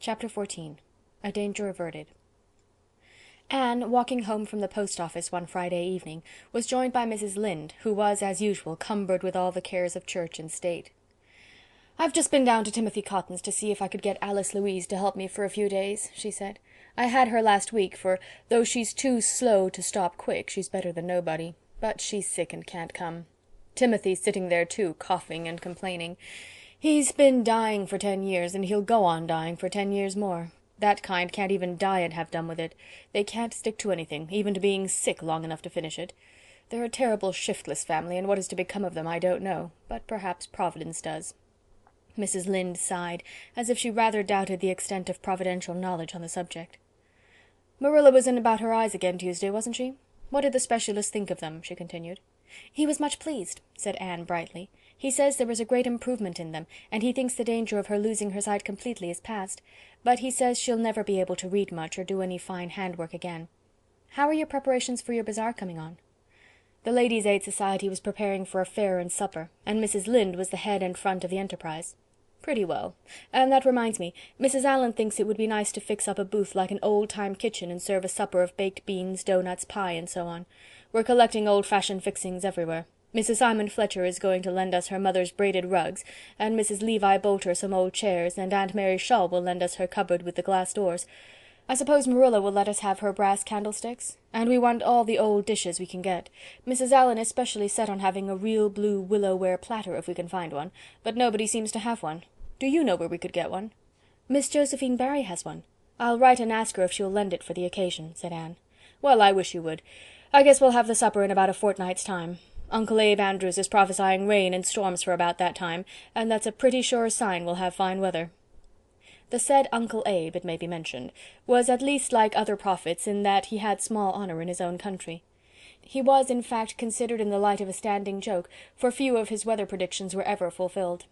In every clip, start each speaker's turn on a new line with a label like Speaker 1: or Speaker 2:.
Speaker 1: Chapter 14. A Danger Averted. Anne, walking home from the post office one Friday evening, was joined by Mrs. Lynde, who was, as usual, cumbered with all the cares of church and state. "I've just been down to Timothy Cotton's to see if I could get Alice Louise to help me for a few days," she said. "I had her last week, for though she's too slow to stop quick, she's better than nobody. But she's sick and can't come. Timothy's sitting there too, coughing and complaining. He's been dying for 10 years, and he'll go on dying for 10 years more. That kind can't even die and have done with it. They can't stick to anything, even to being sick, long enough to finish it. They're a terrible shiftless family, and what is to become of them I don't know, but perhaps Providence does." Mrs. Lynde sighed, as if she rather doubted the extent of providential knowledge on the subject. "Marilla was in about her eyes again Tuesday, wasn't she? What did the specialist think of them?" she continued. "He was much pleased," said Anne brightly. "He says there is a great improvement in them, and he thinks the danger of her losing her sight completely is past, but he says she'll never be able to read much or do any fine handwork again. How are your preparations for your bazaar coming on?" The Ladies' Aid Society was preparing for a fair and supper, and Mrs. Lynde was the head and front of the enterprise. "Pretty well. And that reminds me, Mrs. Allen thinks it would be nice to fix up a booth like an old-time kitchen and serve a supper of baked beans, doughnuts, pie, and so on. We're collecting old-fashioned fixings everywhere. Mrs. Simon Fletcher is going to lend us her mother's braided rugs, and Mrs. Levi Bolter some old chairs, and Aunt Mary Shaw will lend us her cupboard with the glass doors. I suppose Marilla will let us have her brass candlesticks, and we want all the old dishes we can get. Mrs. Allen is specially set on having a real blue willow-ware platter if we can find one, but nobody seems to have one. Do you know where we could get one?" "Miss Josephine Barry has one. I'll write and ask her if she'll lend it for the occasion," said Anne. "Well, I wish you would. I guess we'll have the supper in about a fortnight's time. Uncle Abe Andrews is prophesying rain and storms for about that time, and that's a pretty sure sign we'll have fine weather." The said Uncle Abe, it may be mentioned, was at least like other prophets in that he had small honour in his own country. He was, in fact, considered in the light of a standing joke, for few of his weather predictions were ever fulfilled.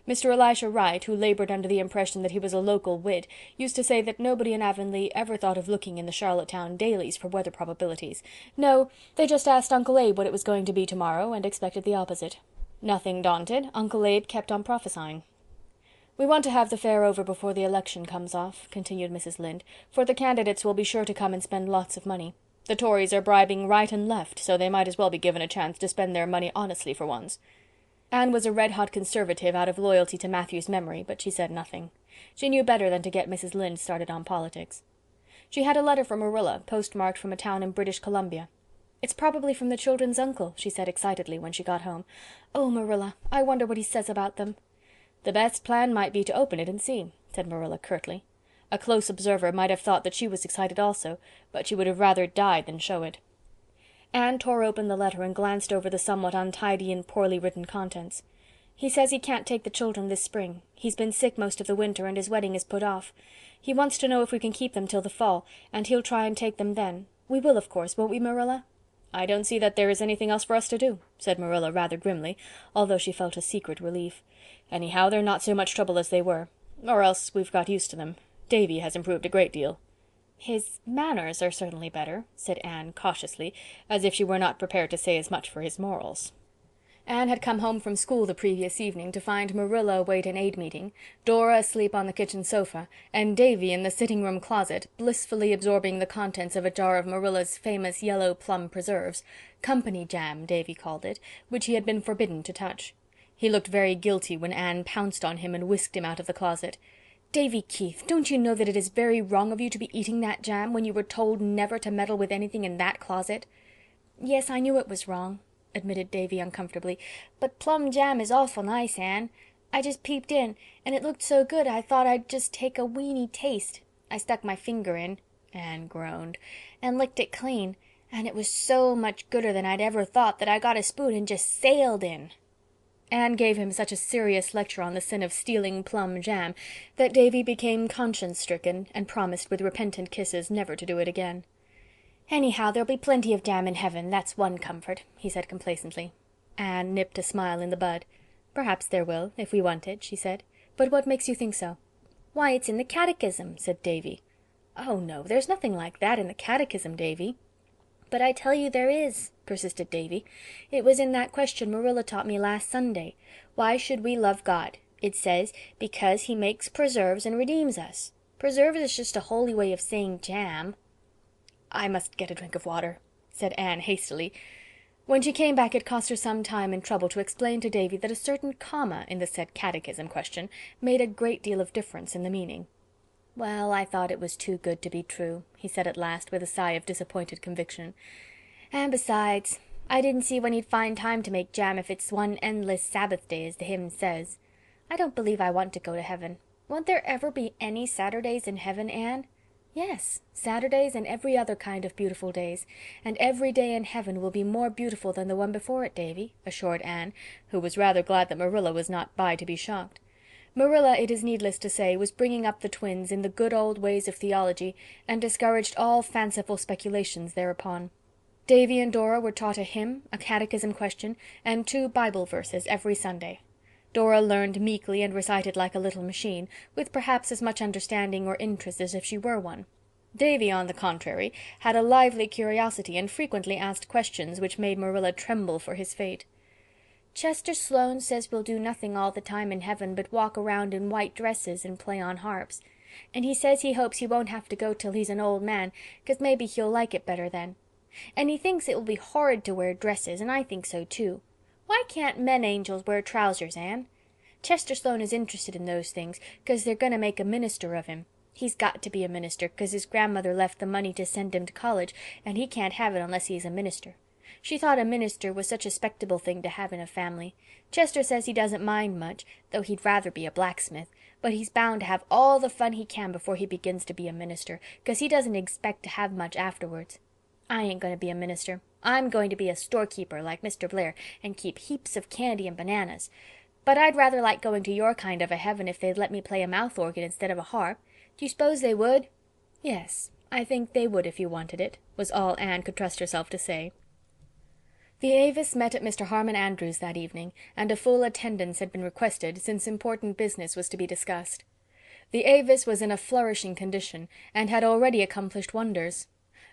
Speaker 1: Mr. Elisha Wright, who laboured under the impression that he was a local wit, used to say that nobody in Avonlea ever thought of looking in the Charlottetown dailies for weather probabilities. No, they just asked Uncle Abe what it was going to be tomorrow, and expected the opposite. Nothing daunted, Uncle Abe kept on prophesying. "We want to have the fair over before the election comes off," continued Mrs. Lynde, "for the candidates will be sure to come and spend lots of money. The Tories are bribing right and left, so they might as well be given a chance to spend their money honestly for once." Anne was a red-hot conservative out of loyalty to Matthew's memory, but she said nothing. She knew better than to get Mrs. Lynde started on politics. She had a letter from Marilla, postmarked from a town in British Columbia. "It's probably from the children's uncle," she said excitedly when she got home. "Oh, Marilla, I wonder what he says about them." "The best plan might be to open it and see," said Marilla curtly. A close observer might have thought that she was excited also, but she would have rather died than show it. Anne tore open the letter and glanced over the somewhat untidy and poorly written contents. "He says he can't take the children this spring. He's been sick most of the winter, and his wedding is put off. He wants to know if we can keep them till the fall, and he'll try and take them then. We will, of course, won't we, Marilla?" "I don't see that there is anything else for us to do," said Marilla rather grimly, although she felt a secret relief. "Anyhow, they're not so much trouble as they were. Or else we've got used to them. Davy has improved a great deal." "His manners are certainly better," said Anne cautiously, as if she were not prepared to say as much for his morals. Anne had come home from school the previous evening to find Marilla await an aid meeting, Dora asleep on the kitchen sofa, and Davy in the sitting-room closet, blissfully absorbing the contents of a jar of Marilla's famous yellow plum preserves, company jam, Davy called it, which he had been forbidden to touch. He looked very guilty when Anne pounced on him and whisked him out of the closet. "Davy Keith, don't you know that it is very wrong of you to be eating that jam when you were told never to meddle with anything in that closet?" "Yes, I knew it was wrong," admitted Davy uncomfortably, "but plum jam is awful nice, Anne. I just peeped in, and it looked so good I thought I'd just take a weeny taste. I stuck my finger in," Anne groaned, "and licked it clean, and it was so much gooder than I'd ever thought that I got a spoon and just sailed in." Anne gave him such a serious lecture on the sin of stealing plum jam that Davy became conscience-stricken and promised with repentant kisses never to do it again. "Anyhow, there'll be plenty of jam in heaven, that's one comfort," he said complacently. Anne nipped a smile in the bud. "Perhaps there will, if we want it," she said. "But what makes you think so?" "Why, it's in the catechism," said Davy. "Oh, no, there's nothing like that in the catechism, Davy." "But I tell you there is," persisted Davy. "It was in that question Marilla taught me last Sunday. Why should we love God? It says, because he makes preserves and redeems us. Preserves is just a holy way of saying jam." "I must get a drink of water," said Anne hastily. When she came back it cost her some time and trouble to explain to Davy that a certain comma in the said catechism question made a great deal of difference in the meaning. "Well, I thought it was too good to be true," he said at last, with a sigh of disappointed conviction. "And besides, I didn't see when he'd find time to make jam if it's one endless Sabbath day, as the hymn says. I don't believe I want to go to heaven. Won't there ever be any Saturdays in heaven, Anne?" "Yes, Saturdays and every other kind of beautiful days, and every day in heaven will be more beautiful than the one before it, Davy," assured Anne, who was rather glad that Marilla was not by to be shocked. Marilla, it is needless to say, was bringing up the twins in the good old ways of theology, and discouraged all fanciful speculations thereupon. Davy and Dora were taught a hymn, a catechism question, and 2 Bible verses every Sunday. Dora learned meekly and recited like a little machine, with perhaps as much understanding or interest as if she were one. Davy, on the contrary, had a lively curiosity and frequently asked questions which made Marilla tremble for his fate. "Chester Sloane says we'll do nothing all the time in heaven but walk around in white dresses and play on harps. And he says he hopes he won't have to go till he's an old man, 'cause maybe he'll like it better then. And he thinks it will be horrid to wear dresses, and I think so too. Why can't men angels wear trousers, Anne? Chester Sloane is interested in those things, 'cause they're going to make a minister of him. He's got to be a minister, 'cause his grandmother left the money to send him to college, and he can't have it unless he's a minister. She thought a minister was such a 'spectable thing to have in a family. Chester says he doesn't mind much, though he'd rather be a blacksmith, but he's bound to have all the fun he can before he begins to be a minister, 'cause he doesn't expect to have much afterwards. I ain't going to be a minister. I'm going to be a storekeeper like Mr. Blair and keep heaps of candy and bananas. But I'd rather like going to your kind of a heaven if they'd let me play a mouth organ instead of a harp. Do you s'pose they would?" "Yes, I think they would if you wanted it," was all Anne could trust herself to say. The Avis met at Mr. Harmon Andrews that evening, and a full attendance had been requested, since important business was to be discussed. The Avis was in a flourishing condition, and had already accomplished wonders.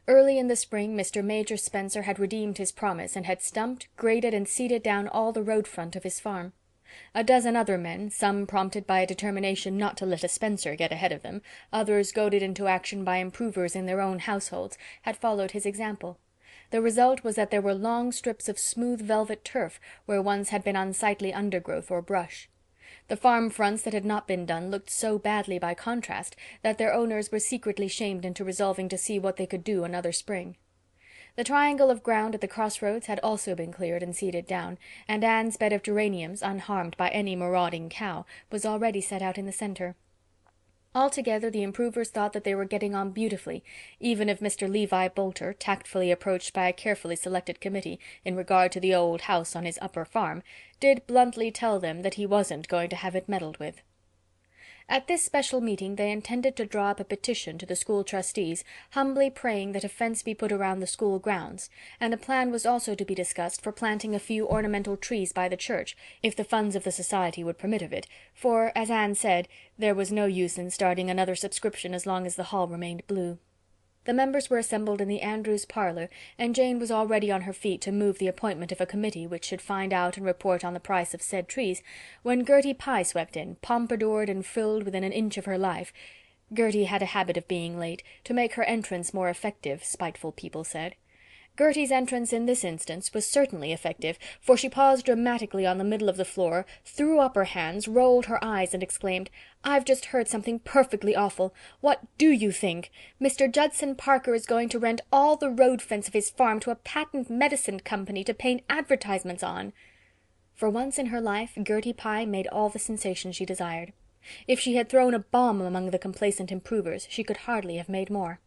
Speaker 1: Early in the spring Mr. Major Spencer had redeemed his promise, and had stumped, graded, and seeded down all the road front of his farm. A dozen other men, some prompted by a determination not to let a Spencer get ahead of them, others goaded into action by improvers in their own households, had followed his example. The result was that there were long strips of smooth velvet turf where once had been unsightly undergrowth or brush. The farm fronts that had not been done looked so badly by contrast that their owners were secretly shamed into resolving to see what they could do another spring. The triangle of ground at the crossroads had also been cleared and seeded down, and Anne's bed of geraniums, unharmed by any marauding cow, was already set out in the center. Altogether the improvers thought that they were getting on beautifully, even if Mr. Levi Boulter, tactfully approached by a carefully selected committee in regard to the old house on his upper farm, did bluntly tell them that he wasn't going to have it meddled with. At this special meeting they intended to draw up a petition to the school trustees, humbly praying that a fence be put around the school grounds, and a plan was also to be discussed for planting a few ornamental trees by the church, if the funds of the society would permit of it, for, as Anne said, there was no use in starting another subscription as long as the hall remained blue. The members were assembled in the Andrews parlor, and Jane was already on her feet to move the appointment of a committee which should find out and report on the price of said trees, when Gertie Pye swept in, pompadoured and frilled within an inch of her life. Gertie had a habit of being late, to make her entrance more effective, spiteful people said. Gertie's entrance in this instance was certainly effective, for she paused dramatically on the middle of the floor, threw up her hands, rolled her eyes, and exclaimed, "I've just heard something perfectly awful. What do you think? Mr. Judson Parker is going to rent all the road fence of his farm to a patent medicine company to paint advertisements on." For once in her life Gertie Pye made all the sensation she desired. If she had thrown a bomb among the complacent improvers, she could hardly have made more.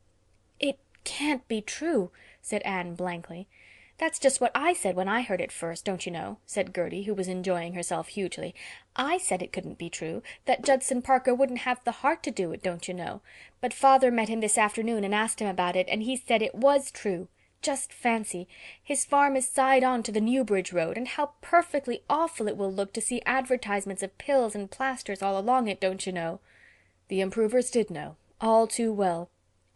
Speaker 1: "It can't be true," said Anne blankly. "That's just what I said when I heard it first, don't you know," said Gertie, who was enjoying herself hugely. "I said it couldn't be true, that Judson Parker wouldn't have the heart to do it, don't you know. But father met him this afternoon and asked him about it, and he said it was true. Just fancy, his farm is side on to the Newbridge road, and how perfectly awful it will look to see advertisements of pills and plasters all along it, don't you know." The improvers did know, all too well.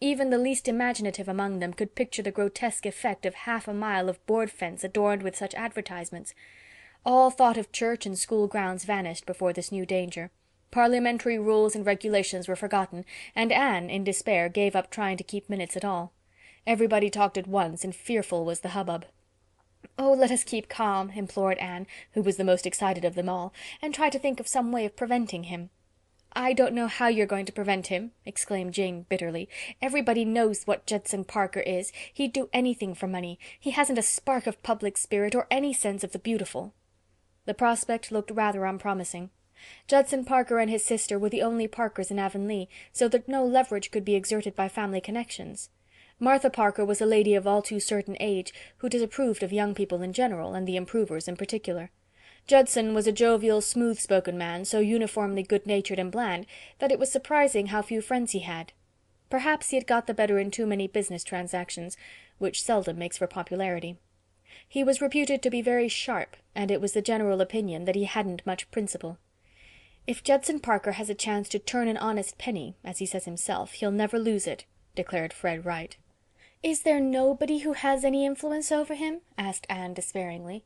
Speaker 1: Even the least imaginative among them could picture the grotesque effect of half a mile of board fence adorned with such advertisements. All thought of church and school grounds vanished before this new danger. Parliamentary rules and regulations were forgotten, and Anne, in despair, gave up trying to keep minutes at all. Everybody talked at once, and fearful was the hubbub. "Oh, let us keep calm," implored Anne, who was the most excited of them all, "and try to think of some way of preventing him." "I don't know how you're going to prevent him," exclaimed Jane bitterly. "Everybody knows what Judson Parker is. He'd do anything for money. He hasn't a spark of public spirit or any sense of the beautiful." The prospect looked rather unpromising. Judson Parker and his sister were the only Parkers in Avonlea, so that no leverage could be exerted by family connections. Martha Parker was a lady of all too certain age, who disapproved of young people in general, and the improvers in particular. Judson was a jovial, smooth-spoken man, so uniformly good-natured and bland that it was surprising how few friends he had. Perhaps he had got the better in too many business transactions, which seldom makes for popularity. He was reputed to be very sharp, and it was the general opinion that he hadn't much principle. "If Judson Parker has a chance to turn an honest penny, as he says himself, he'll never lose it," declared Fred Wright. "Is there nobody who has any influence over him?" asked Anne despairingly.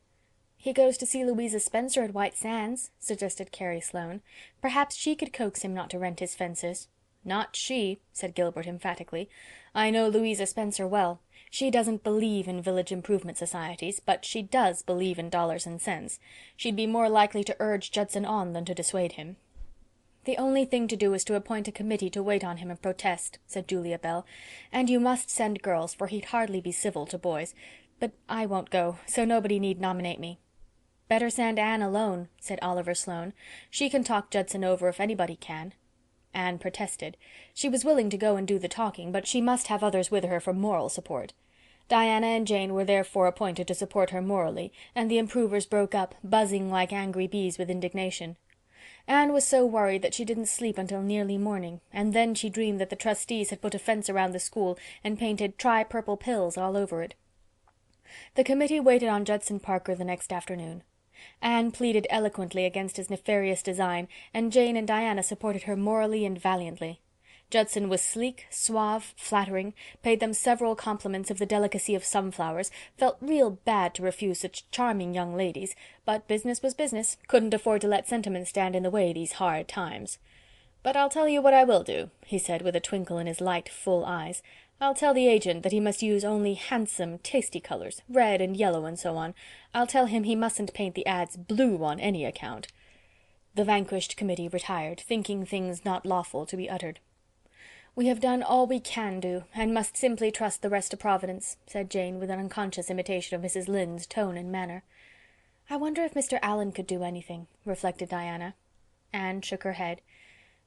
Speaker 1: "He goes to see Louisa Spencer at White Sands," suggested Carrie Sloane. "Perhaps she could coax him not to rent his fences." "Not she," said Gilbert emphatically. "I know Louisa Spencer well. She doesn't believe in village improvement societies, but she does believe in dollars and cents. She'd be more likely to urge Judson on than to dissuade him." "The only thing to do is to appoint a committee to wait on him and protest," said Julia Bell. "And you must send girls, for he'd hardly be civil to boys. But I won't go, so nobody need nominate me." "Better send Anne alone," said Oliver Sloane. "She can talk Judson over if anybody can." Anne protested. She was willing to go and do the talking, but she must have others with her for moral support. Diana and Jane were therefore appointed to support her morally, and the improvers broke up, buzzing like angry bees with indignation. Anne was so worried that she didn't sleep until nearly morning, and then she dreamed that the trustees had put a fence around the school and painted "Try Purple Pills" all over it. The committee waited on Judson Parker the next afternoon. Anne pleaded eloquently against his nefarious design, and Jane and Diana supported her morally and valiantly. Judson was sleek, suave, flattering, paid them several compliments of the delicacy of sunflowers, felt real bad to refuse such charming young ladies, but business was business, couldn't afford to let sentiment stand in the way these hard times. "But I'll tell you what I will do," he said with a twinkle in his light, full eyes. "I'll tell the agent that he must use only handsome, tasty colors, red and yellow and so on. I'll tell him he mustn't paint the ads blue on any account." The vanquished committee retired, thinking things not lawful to be uttered. "We have done all we can do, and must simply trust the rest to Providence," said Jane, with an unconscious imitation of Mrs. Lynde's tone and manner. "I wonder if Mr. Allen could do anything," reflected Diana. Anne shook her head.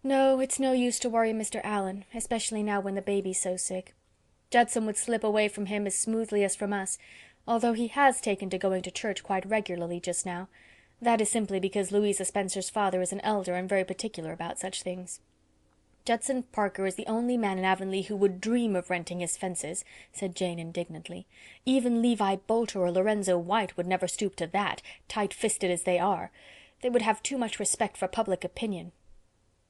Speaker 1: "No, it's no use to worry Mr. Allen, especially now when the baby's so sick. Judson would slip away from him as smoothly as from us, although he has taken to going to church quite regularly just now. That is simply because Louisa Spencer's father is an elder and very particular about such things." "Judson Parker is the only man in Avonlea who would dream of renting his fences," said Jane indignantly. "Even Levi Bolter or Lorenzo White would never stoop to that, tight-fisted as they are. They would have too much respect for public opinion."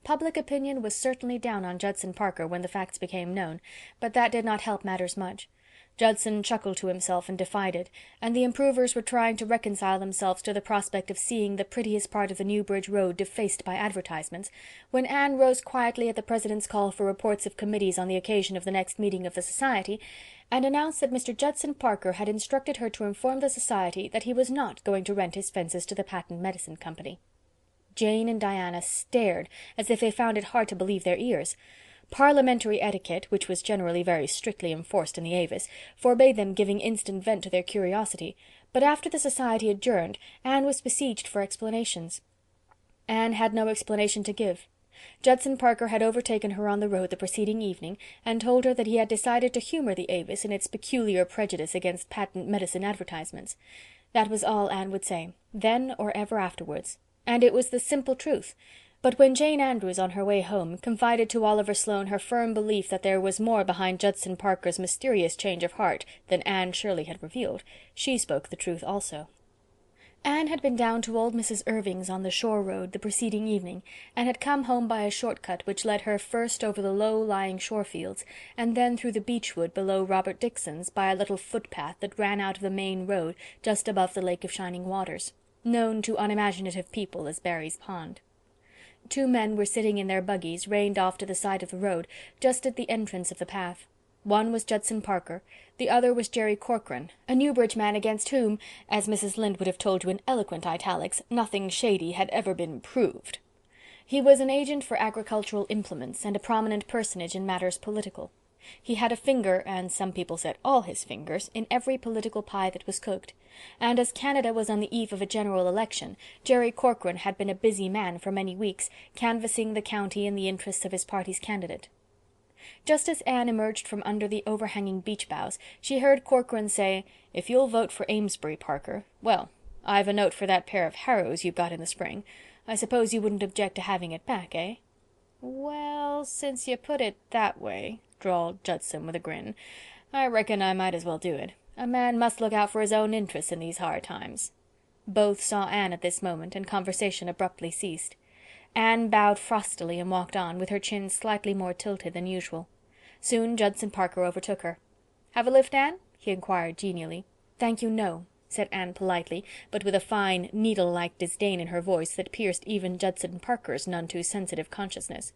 Speaker 1: Public opinion was certainly down on Judson Parker when the facts became known, but that did not help matters much. Judson chuckled to himself and defied it, and the improvers were trying to reconcile themselves to the prospect of seeing the prettiest part of the Newbridge road defaced by advertisements, when Anne rose quietly at the president's call for reports of committees on the occasion of the next meeting of the society, and announced that Mr. Judson Parker had instructed her to inform the society that he was not going to rent his fences to the Patent Medicine Company. Jane and Diana stared as if they found it hard to believe their ears. Parliamentary etiquette, which was generally very strictly enforced in the Avis, forbade them giving instant vent to their curiosity, but after the society adjourned, Anne was besieged for explanations. Anne had no explanation to give. Judson Parker had overtaken her on the road the preceding evening, and told her that he had decided to humour the Avis in its peculiar prejudice against patent medicine advertisements. That was all Anne would say, then or ever afterwards, and it was the simple truth. But when Jane Andrews, on her way home, confided to Oliver Sloane her firm belief that there was more behind Judson Parker's mysterious change of heart than Anne Shirley had revealed, she spoke the truth also. Anne had been down to old Mrs. Irving's on the shore road the preceding evening, and had come home by a short cut which led her first over the low-lying shore fields, and then through the beechwood below Robert Dixon's by a little footpath that ran out of the main road just above the Lake of Shining Waters, known to unimaginative people as Barry's Pond. Two men were sitting in their buggies, reined off to the side of the road, just at the entrance of the path. One was Judson Parker, the other was Jerry Corcoran, a Newbridge man against whom, as Mrs. Lynde would have told you in eloquent italics, nothing shady had ever been proved. He was an agent for agricultural implements, and a prominent personage in matters political. He had a finger, and some people said all his fingers, in every political pie that was cooked, and as Canada was on the eve of a general election, Jerry Corcoran had been a busy man for many weeks, canvassing the county in the interests of his party's candidate. Just as Anne emerged from under the overhanging beech boughs, she heard Corcoran say, "If you'll vote for Amesbury, Parker, well, I've a note for that pair of harrows you got in the spring. I suppose you wouldn't object to having it back, eh?" "Well, since you put it that way," drawled Judson with a grin, "I reckon I might as well do it. A man must look out for his own interests in these hard times." Both saw Anne at this moment, and conversation abruptly ceased. Anne bowed frostily and walked on, with her chin slightly more tilted than usual. Soon Judson Parker overtook her. "Have a lift, Anne?" he inquired genially. "Thank you, no," said Anne politely, but with a fine, needle-like disdain in her voice that pierced even Judson Parker's none too sensitive consciousness.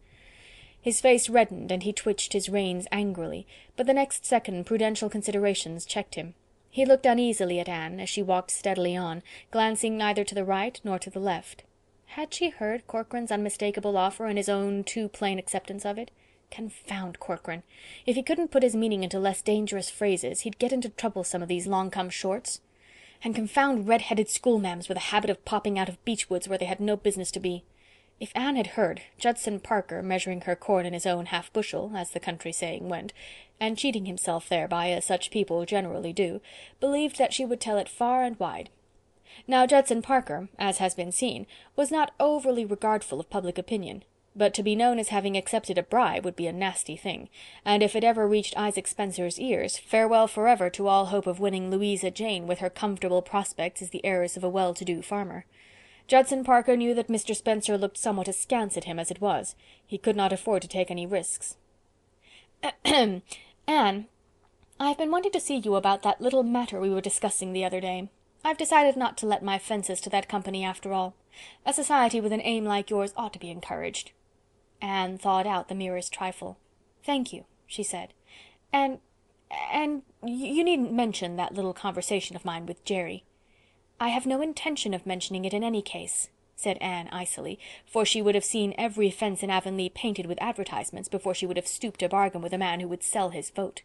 Speaker 1: His face reddened, and he twitched his reins angrily, but the next second prudential considerations checked him. He looked uneasily at Anne, as she walked steadily on, glancing neither to the right nor to the left. Had she heard Corcoran's unmistakable offer and his own too plain acceptance of it? Confound Corcoran! If he couldn't put his meaning into less dangerous phrases, he'd get into trouble some of these long-come-shorts. And confound red-headed schoolma'ams with a habit of popping out of beech-woods where they had no business to be. If Anne had heard, Judson Parker, measuring her corn in his own half-bushel, as the country saying went, and cheating himself thereby, as such people generally do, believed that she would tell it far and wide. Now Judson Parker, as has been seen, was not overly regardful of public opinion, but to be known as having accepted a bribe would be a nasty thing, and if it ever reached Isaac Spencer's ears, farewell forever to all hope of winning Louisa Jane with her comfortable prospects as the heiress of a well-to-do farmer. Judson Parker knew that Mr. Spencer looked somewhat askance at him as it was. He could not afford to take any risks. "Ahem! Anne, I've been wanting to see you about that little matter we were discussing the other day. I've decided not to let my fences to that company after all. A society with an aim like yours ought to be encouraged." Anne thawed out the merest trifle. "Thank you," she said. And you needn't mention that little conversation of mine with Jerry." "I have no intention of mentioning it in any case," said Anne icily, for she would have seen every fence in Avonlea painted with advertisements before she would have stooped to bargain with a man who would sell his vote.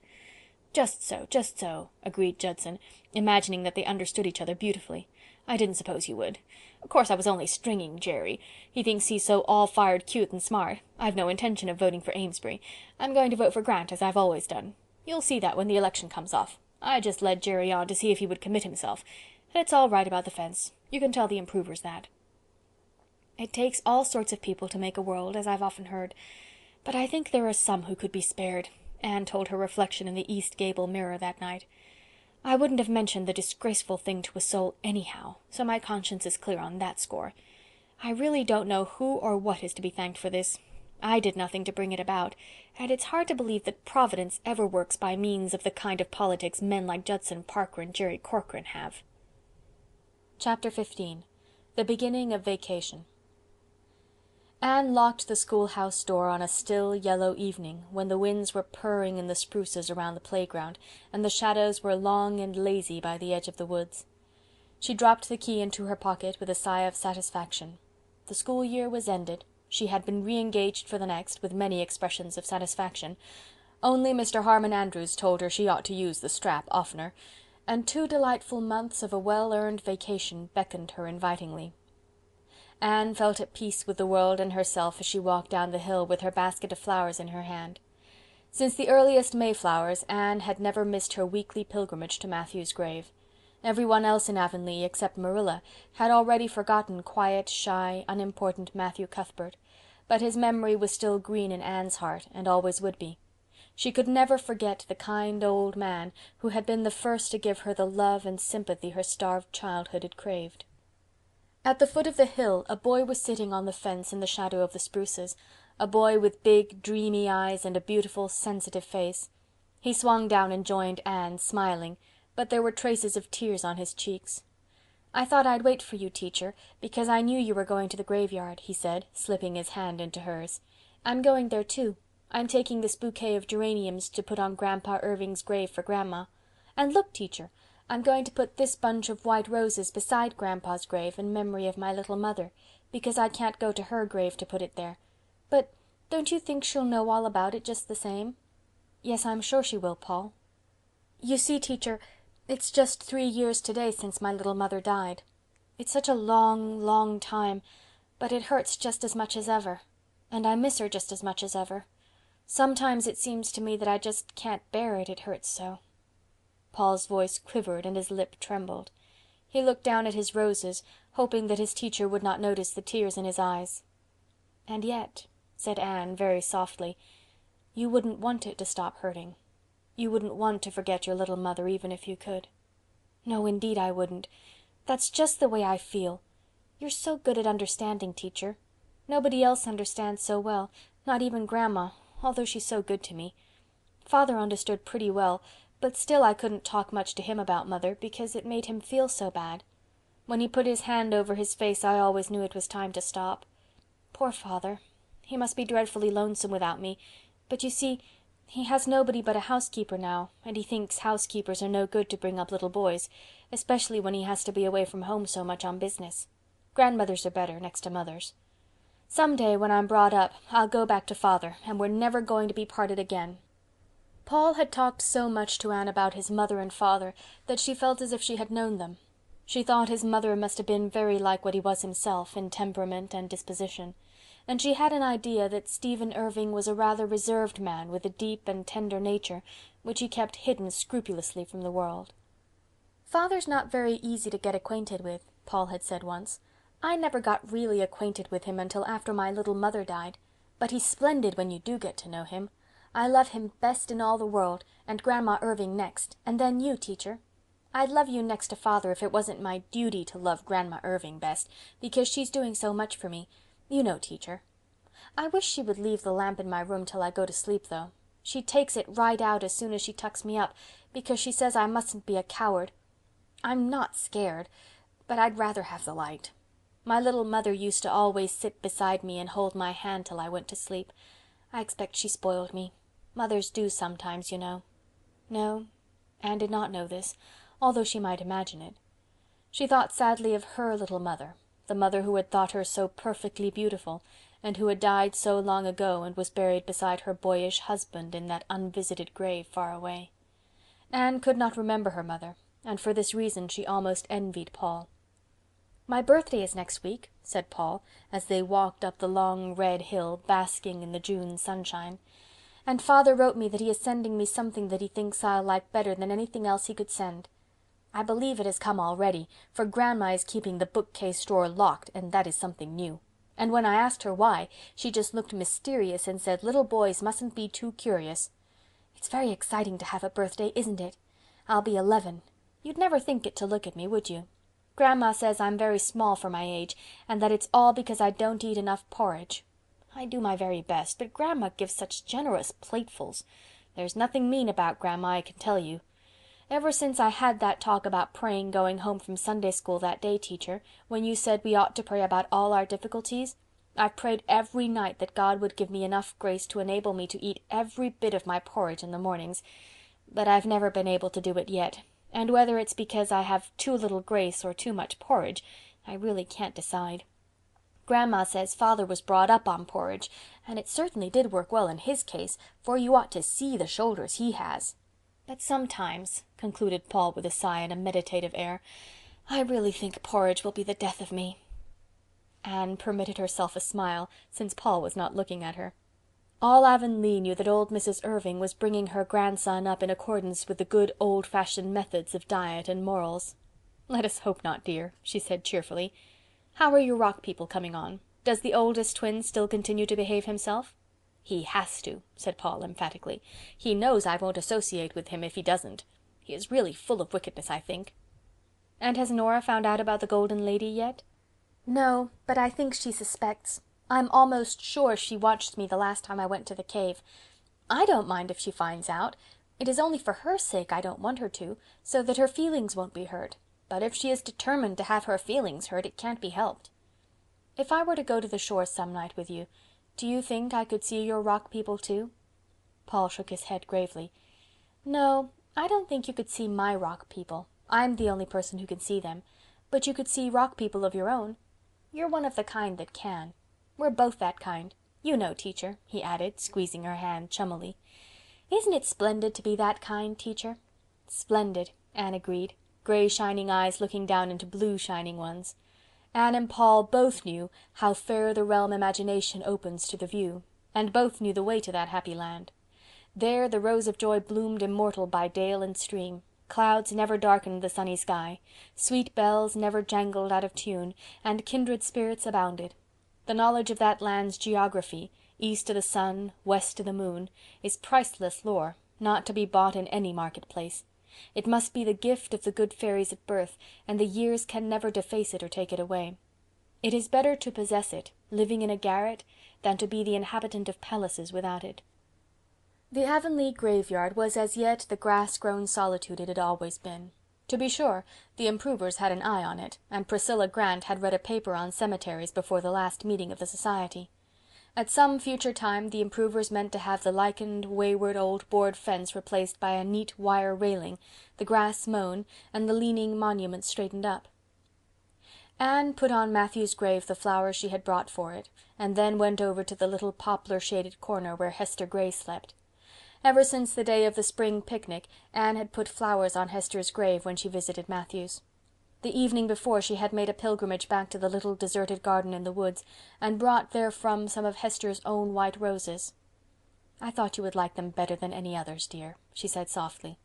Speaker 1: Just so," agreed Judson, imagining that they understood each other beautifully. "I didn't suppose you would. Of course I was only stringing Jerry. He thinks he's so all-fired cute and smart. I've no intention of voting for Amesbury. I'm going to vote for Grant, as I've always done. You'll see that when the election comes off. I just led Jerry on to see if he would commit himself. And it's all right about the fence. You can tell the improvers that." "It takes all sorts of people to make a world, as I've often heard. But I think there are some who could be spared," Anne told her reflection in the east gable mirror that night. "I wouldn't have mentioned the disgraceful thing to a soul anyhow, so my conscience is clear on that score. I really don't know who or what is to be thanked for this. I did nothing to bring it about, and it's hard to believe that Providence ever works by means of the kind of politics men like Judson Parker and Jerry Corcoran have." Chapter 15. The Beginning of Vacation. Anne locked the schoolhouse door on a still, yellow evening, when the winds were purring in the spruces around the playground, and the shadows were long and lazy by the edge of the woods. She dropped the key into her pocket with a sigh of satisfaction. The school year was ended. She had been re-engaged for the next, with many expressions of satisfaction. Only Mr. Harmon Andrews told her she ought to use the strap oftener, and 2 delightful months of a well-earned vacation beckoned her invitingly. Anne felt at peace with the world and herself as she walked down the hill with her basket of flowers in her hand. Since the earliest Mayflowers, Anne had never missed her weekly pilgrimage to Matthew's grave. Every one else in Avonlea, except Marilla, had already forgotten quiet, shy, unimportant Matthew Cuthbert, but his memory was still green in Anne's heart, and always would be. She could never forget the kind old man who had been the first to give her the love and sympathy her starved childhood had craved. At the foot of the hill a boy was sitting on the fence in the shadow of the spruces, a boy with big, dreamy eyes and a beautiful, sensitive face. He swung down and joined Anne, smiling, but there were traces of tears on his cheeks. "I thought I'd wait for you, teacher, because I knew you were going to the graveyard," he said, slipping his hand into hers. "I'm going there too. I'm taking this bouquet of geraniums to put on Grandpa Irving's grave for Grandma. And look, teacher, I'm going to put this bunch of white roses beside Grandpa's grave in memory of my little mother, because I can't go to her grave to put it there. But don't you think she'll know all about it just the same?" "Yes, I'm sure she will, Paul." "You see, teacher, it's just 3 years today since my little mother died. It's such a long, long time, but it hurts just as much as ever. And I miss her just as much as ever. Sometimes it seems to me that I just can't bear it, it hurts so." Paul's voice quivered and his lip trembled. He looked down at his roses, hoping that his teacher would not notice the tears in his eyes. "And yet," said Anne very softly, "you wouldn't want it to stop hurting. You wouldn't want to forget your little mother even if you could." "No, indeed I wouldn't. That's just the way I feel. You're so good at understanding, teacher. Nobody else understands so well, not even Grandma, although she's so good to me. Father understood pretty well, but still I couldn't talk much to him about Mother, because it made him feel so bad. When he put his hand over his face I always knew it was time to stop. Poor Father. He must be dreadfully lonesome without me, but you see, he has nobody but a housekeeper now, and he thinks housekeepers are no good to bring up little boys, especially when he has to be away from home so much on business. Grandmothers are better, next to mothers. Some day, when I'm brought up, I'll go back to Father, and we're never going to be parted again." Paul had talked so much to Anne about his mother and father that she felt as if she had known them. She thought his mother must have been very like what he was himself in temperament and disposition, and she had an idea that Stephen Irving was a rather reserved man with a deep and tender nature, which he kept hidden scrupulously from the world. "Father's not very easy to get acquainted with," Paul had said once. "I never got really acquainted with him until after my little mother died, but he's splendid when you do get to know him. I love him best in all the world, and Grandma Irving next, and then you, teacher. I'd love you next to Father if it wasn't my duty to love Grandma Irving best, because she's doing so much for me. You know, teacher. I wish she would leave the lamp in my room till I go to sleep, though. She takes it right out as soon as she tucks me up, because she says I mustn't be a coward. I'm not scared, but I'd rather have the light. My little mother used to always sit beside me and hold my hand till I went to sleep. I expect she spoiled me. Mothers do sometimes, you know." No, Anne did not know this, although she might imagine it. She thought sadly of her little mother, the mother who had thought her so perfectly beautiful, and who had died so long ago and was buried beside her boyish husband in that unvisited grave far away. Anne could not remember her mother, and for this reason she almost envied Paul. "My birthday is next week," said Paul, as they walked up the long red hill, basking in the June sunshine, "and Father wrote me that he is sending me something that he thinks I'll like better than anything else he could send. I believe it has come already, for Grandma is keeping the bookcase drawer locked, and that is something new. And when I asked her why, she just looked mysterious and said little boys mustn't be too curious. It's very exciting to have a birthday, isn't it? I'll be 11. You'd never think it to look at me, would you? Grandma says I'm very small for my age, and that it's all because I don't eat enough porridge. I do my very best, but Grandma gives such generous platefuls. There's nothing mean about Grandma, I can tell you. Ever since I had that talk about praying going home from Sunday school that day, teacher, when you said we ought to pray about all our difficulties, I've prayed every night that God would give me enough grace to enable me to eat every bit of my porridge in the mornings, but I've never been able to do it yet, and whether it's because I have too little grace or too much porridge, I really can't decide. Grandma says Father was brought up on porridge, and it certainly did work well in his case, for you ought to see the shoulders he has. But sometimes," concluded Paul with a sigh and a meditative air, "I really think porridge will be the death of me." Anne permitted herself a smile, since Paul was not looking at her. All Avonlea knew that old Mrs. Irving was bringing her grandson up in accordance with the good old-fashioned methods of diet and morals. "Let us hope not, dear," she said cheerfully. "How are your Rock people coming on? Does the oldest twin still continue to behave himself?" "He has to," said Paul emphatically. "He knows I won't associate with him if he doesn't. He is really full of wickedness, I think." "And has Nora found out about the Golden Lady yet?" "No, but I think she suspects. I'm almost sure she watched me the last time I went to the cave. I don't mind if she finds out. It is only for her sake I don't want her to, so that her feelings won't be hurt. But if she is determined to have her feelings hurt, it can't be helped. If I were to go to the shore some night with you, do you think I could see your rock people too?" Paul shook his head gravely. "No, I don't think you could see my rock people. I'm the only person who can see them. But you could see rock people of your own. You're one of the kind that can. We're both that kind. You know, teacher," he added, squeezing her hand chummily. "Isn't it splendid to be that kind, teacher?" "Splendid," Anne agreed, grey shining eyes looking down into blue shining ones. Anne and Paul both knew how fair the realm imagination opens to the view, and both knew the way to that happy land. There the rose of joy bloomed immortal by dale and stream. Clouds never darkened the sunny sky, sweet bells never jangled out of tune, and kindred spirits abounded. The knowledge of that land's geography, east o' the sun, west o' the moon, is priceless lore, not to be bought in any marketplace. It must be the gift of the good fairies at birth, and the years can never deface it or take it away. It is better to possess it, living in a garret, than to be the inhabitant of palaces without it. The Avonlea graveyard was as yet the grass-grown solitude it had always been. To be sure, the improvers had an eye on it, and Priscilla Grant had read a paper on cemeteries before the last meeting of the society. At some future time the improvers meant to have the lichened, wayward old board fence replaced by a neat wire railing, the grass mown, and the leaning monuments straightened up. Anne put on Matthew's grave the flowers she had brought for it, and then went over to the little poplar-shaded corner where Hester Gray slept. Ever since the day of the spring picnic, Anne had put flowers on Hester's grave when she visited Matthew's. The evening before she had made a pilgrimage back to the little deserted garden in the woods, and brought therefrom some of Hester's own white roses. "I thought you would like them better than any others, dear," she said softly.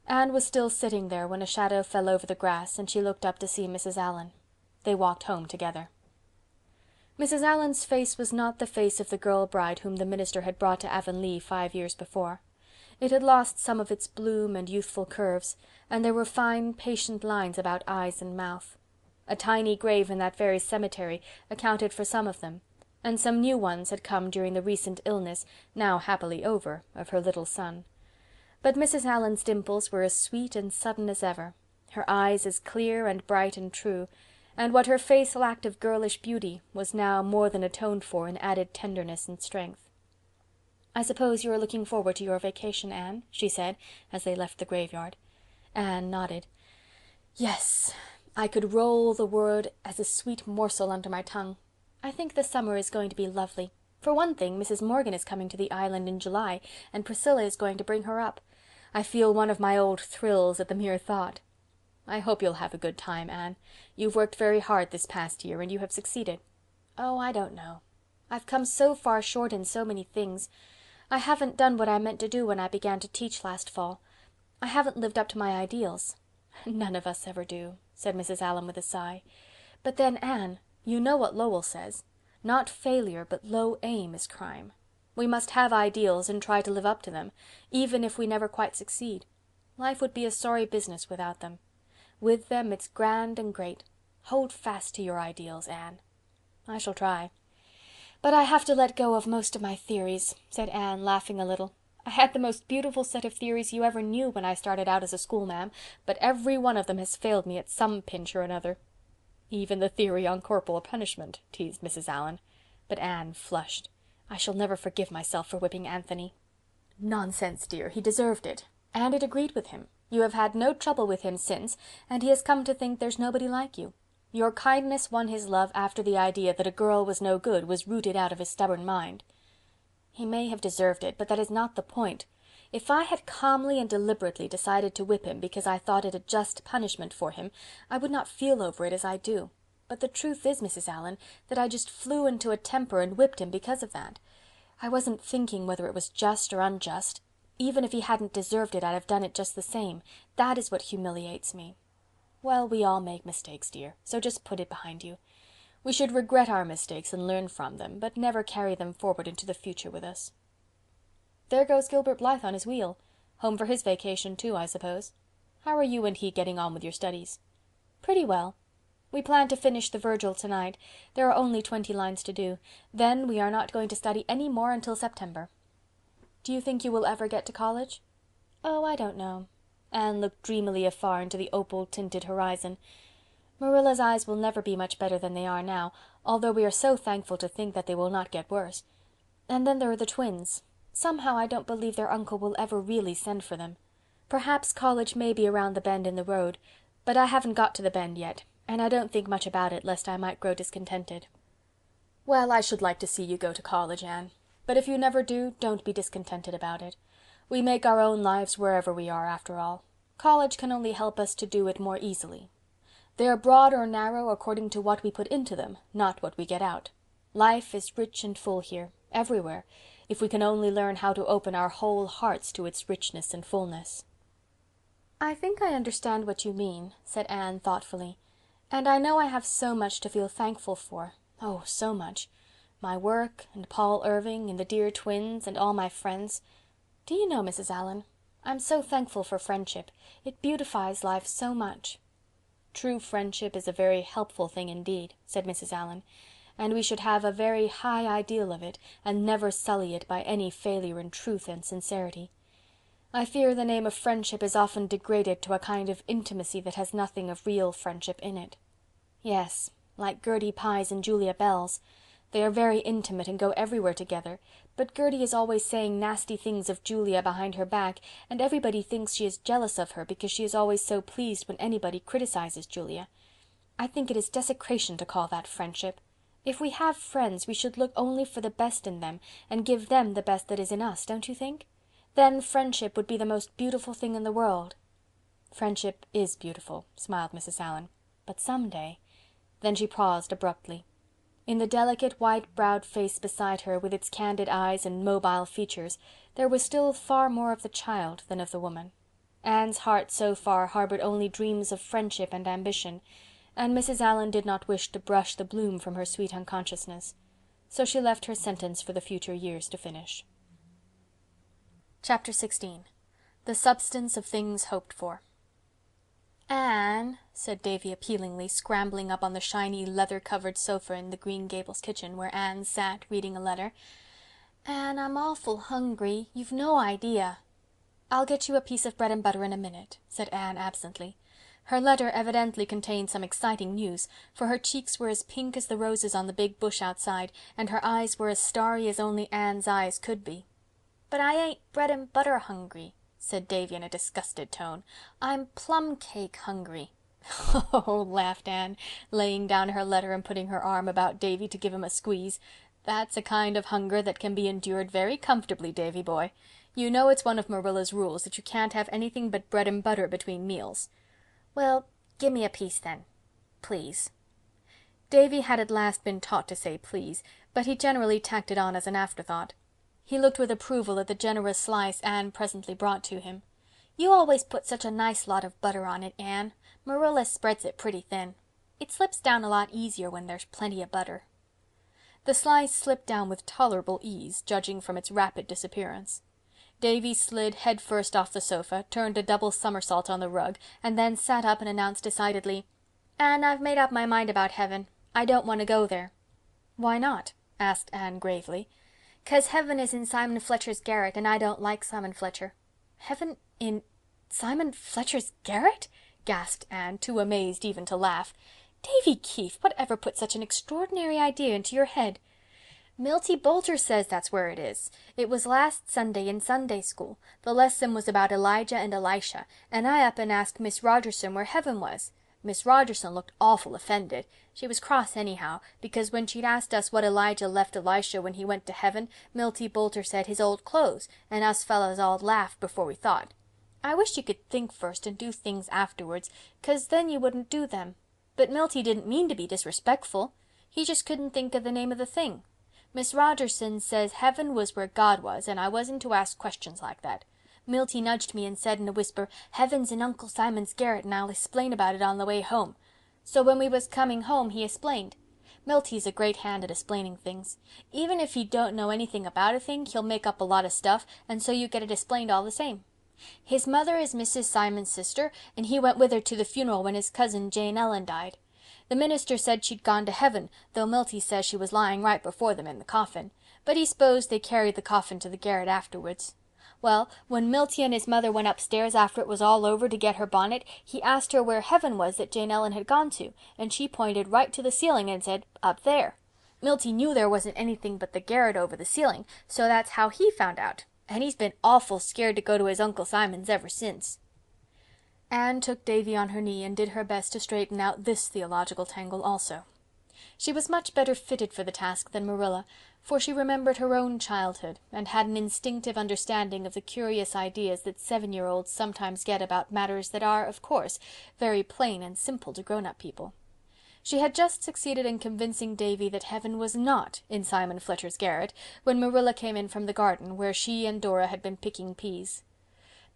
Speaker 1: Anne was still sitting there when a shadow fell over the grass, and she looked up to see Mrs. Allan. They walked home together. Mrs. Allan's face was not the face of the girl bride whom the minister had brought to Avonlea 5 years before. It had lost some of its bloom and youthful curves, and there were fine, patient lines about eyes and mouth. A tiny grave in that very cemetery accounted for some of them, and some new ones had come during the recent illness, now happily over, of her little son. But Mrs. Allan's dimples were as sweet and sudden as ever, her eyes as clear and bright and true, and what her face lacked of girlish beauty was now more than atoned for in added tenderness and strength. "I suppose you are looking forward to your vacation, Anne?" she said, as they left the graveyard. Anne nodded. "Yes, I could roll the word as a sweet morsel under my tongue. I think the summer is going to be lovely. For one thing, Mrs. Morgan is coming to the island in July, and Priscilla is going to bring her up. I feel one of my old thrills at the mere thought." "I hope you'll have a good time, Anne. You've worked very hard this past year, and you have succeeded." "Oh, I don't know. I've come so far short in so many things. I haven't done what I meant to do when I began to teach last fall. I haven't lived up to my ideals." "None of us ever do," said Mrs. Allan with a sigh. "But then, Anne, you know what Lowell says. Not failure, but low aim is crime. We must have ideals and try to live up to them, even if we never quite succeed. Life would be a sorry business without them. With them it's grand and great. Hold fast to your ideals, Anne." "I shall try. But I have to let go of most of my theories," said Anne, laughing a little. "I had the most beautiful set of theories you ever knew when I started out as a schoolma'am, but every one of them has failed me at some pinch or another." "Even the theory on corporal punishment," teased Mrs. Allan. But Anne flushed. "I shall never forgive myself for whipping Anthony." "Nonsense, dear, he deserved it. And it agreed with him. You have had no trouble with him since, and he has come to think there's nobody like you. Your kindness won his love after the idea that a girl was no good was rooted out of his stubborn mind." "He may have deserved it, but that is not the point. If I had calmly and deliberately decided to whip him because I thought it a just punishment for him, I would not feel over it as I do. But the truth is, Mrs. Allan, that I just flew into a temper and whipped him because of that. I wasn't thinking whether it was just or unjust. Even if he hadn't deserved it, I'd have done it just the same. That is what humiliates me." "Well, we all make mistakes, dear, so just put it behind you. We should regret our mistakes and learn from them, but never carry them forward into the future with us." "There goes Gilbert Blythe on his wheel. Home for his vacation too, I suppose. How are you and he getting on with your studies?" "Pretty well. We plan to finish the Virgil tonight. There are only 20 lines to do. Then we are not going to study any more until September." "Do you think you will ever get to college?" "Oh, I don't know. Anne looked dreamily afar into the opal-tinted horizon. "Marilla's eyes will never be much better than they are now, although we are so thankful to think that they will not get worse. And then there are the twins. Somehow I don't believe their uncle will ever really send for them. Perhaps college may be around the bend in the road, but I haven't got to the bend yet, and I don't think much about it lest I might grow discontented." "Well, I should like to see you go to college, Anne. But if you never do, don't be discontented about it. We make our own lives wherever we are, after all. College can only help us to do it more easily. They are broad or narrow according to what we put into them, not what we get out. Life is rich and full here, everywhere, if we can only learn how to open our whole hearts to its richness and fullness." "I think I understand what you mean," said Anne thoughtfully, "and I know I have so much to feel thankful for. Oh, so much. My work, and Paul Irving, and the dear twins, and all my friends. Do you know, Mrs. Allan, I'm so thankful for friendship. It beautifies life so much." "True friendship is a very helpful thing indeed," said Mrs. Allan, "and we should have a very high ideal of it, and never sully it by any failure in truth and sincerity. I fear the name of friendship is often degraded to a kind of intimacy that has nothing of real friendship in it. Yes, like Gertie Pye's and Julia Bell's. They are very intimate and go everywhere together, but Gertie is always saying nasty things of Julia behind her back, and everybody thinks she is jealous of her because she is always so pleased when anybody criticizes Julia. I think it is desecration to call that friendship. If we have friends we should look only for the best in them and give them the best that is in us, don't you think? Then friendship would be the most beautiful thing in the world." "Friendship is beautiful," smiled Mrs. Allan, "but some day—" Then she paused abruptly. In the delicate white-browed face beside her, with its candid eyes and mobile features, there was still far more of the child than of the woman. Anne's heart so far harbored only dreams of friendship and ambition, and Mrs. Allan did not wish to brush the bloom from her sweet unconsciousness. So she left her sentence for the future years to finish. Chapter 16. The Substance of Things Hoped For. "Anne," said Davy appealingly, scrambling up on the shiny leather-covered sofa in the Green Gables kitchen, where Anne sat reading a letter. "Anne, I'm awful hungry. You've no idea." "I'll get you a piece of bread and butter in a minute," said Anne absently. Her letter evidently contained some exciting news, for her cheeks were as pink as the roses on the big bush outside, and her eyes were as starry as only Anne's eyes could be. "But I ain't bread and butter hungry," said Davy in a disgusted tone. "I'm plum cake hungry." "Oh," laughed Anne, laying down her letter and putting her arm about Davy to give him a squeeze. "That's a kind of hunger that can be endured very comfortably, Davy boy. You know it's one of Marilla's rules that you can't have anything but bread and butter between meals." "Well, give me a piece then, please." Davy had at last been taught to say please, but he generally tacked it on as an afterthought. He looked with approval at the generous slice Anne presently brought to him. "You always put such a nice lot of butter on it, Anne. Marilla spreads it pretty thin. It slips down a lot easier when there's plenty of butter." The slice slipped down with tolerable ease, judging from its rapid disappearance. Davy slid head first off the sofa, turned a double somersault on the rug, and then sat up and announced decidedly, "Anne, I've made up my mind about heaven. I don't want to go there." "Why not?" asked Anne gravely. "'Cause heaven is in Simon Fletcher's garret, and I don't like Simon Fletcher." "Heaven in Simon Fletcher's garret?" gasped Anne, too amazed even to laugh. "Davy Keith, whatever put such an extraordinary idea into your head?" "Milty Boulter says that's where it is. It was last Sunday in Sunday school. The lesson was about Elijah and Elisha, and I up and asked Miss Rogerson where heaven was. Miss Rogerson looked awful offended. She was cross anyhow, because when she'd asked us what Elijah left Elisha when he went to heaven, Milty Boulter said his old clothes, and us fellows all laughed before we thought. I wish you could think first and do things afterwards, 'cause then you wouldn't do them. But Milty didn't mean to be disrespectful. He just couldn't think of the name of the thing. Miss Rogerson says heaven was where God was, and I wasn't to ask questions like that. Milty nudged me and said in a whisper, 'Heaven's in Uncle Simon's garret, and I'll explain about it on the way home.' So when we was coming home he explained. Milty's a great hand at explaining things. Even if he don't know anything about a thing, he'll make up a lot of stuff, and so you get it explained all the same. His mother is Mrs. Simon's sister, and he went with her to the funeral when his cousin Jane Ellen died. The minister said she'd gone to heaven, though Milty says she was lying right before them in the coffin. But he s'posed they carried the coffin to the garret afterwards. Well, when Milty and his mother went upstairs after it was all over to get her bonnet, he asked her where heaven was that Jane Ellen had gone to, and she pointed right to the ceiling and said, 'Up there.' Milty knew there wasn't anything but the garret over the ceiling, so that's how he found out, and he's been awful scared to go to his Uncle Simon's ever since." Anne took Davy on her knee and did her best to straighten out this theological tangle also. She was much better fitted for the task than Marilla, for she remembered her own childhood and had an instinctive understanding of the curious ideas that 7-year-olds sometimes get about matters that are, of course, very plain and simple to grown-up people. She had just succeeded in convincing Davy that heaven was not in Simon Fletcher's garret when Marilla came in from the garden, where she and Dora had been picking peas.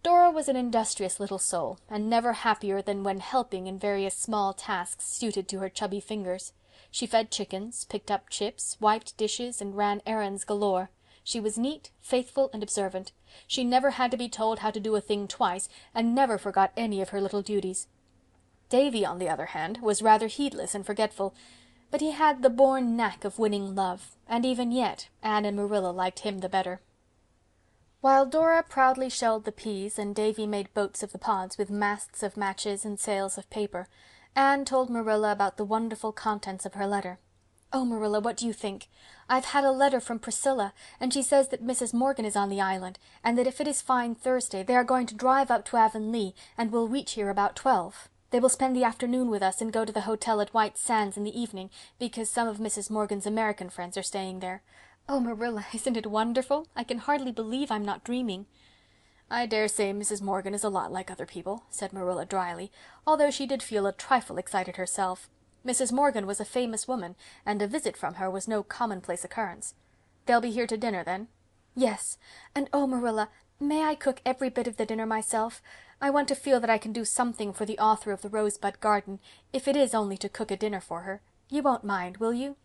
Speaker 1: Dora was an industrious little soul, and never happier than when helping in various small tasks suited to her chubby fingers. She fed chickens, picked up chips, wiped dishes, and ran errands galore. She was neat, faithful, and observant. She never had to be told how to do a thing twice, and never forgot any of her little duties. Davy, on the other hand, was rather heedless and forgetful, but he had the born knack of winning love, and even yet Anne and Marilla liked him the better. While Dora proudly shelled the peas and Davy made boats of the pods with masts of matches and sails of paper, Anne told Marilla about the wonderful contents of her letter. "Oh, Marilla, what do you think? I've had a letter from Priscilla, and she says that Mrs. Morgan is on the island, and that if it is fine Thursday they are going to drive up to Avonlea and will reach here about 12. They will spend the afternoon with us and go to the hotel at White Sands in the evening, because some of Mrs. Morgan's American friends are staying there. Oh, Marilla, isn't it wonderful? I can hardly believe I'm not dreaming." "I dare say Mrs. Morgan is a lot like other people," said Marilla dryly, although she did feel a trifle excited herself. Mrs. Morgan was a famous woman, and a visit from her was no commonplace occurrence. "They'll be here to dinner, then?" "Yes. And oh, Marilla, may I cook every bit of the dinner myself? I want to feel that I can do something for the author of the Rosebud Garden, if it is only to cook a dinner for her. You won't mind, will you?"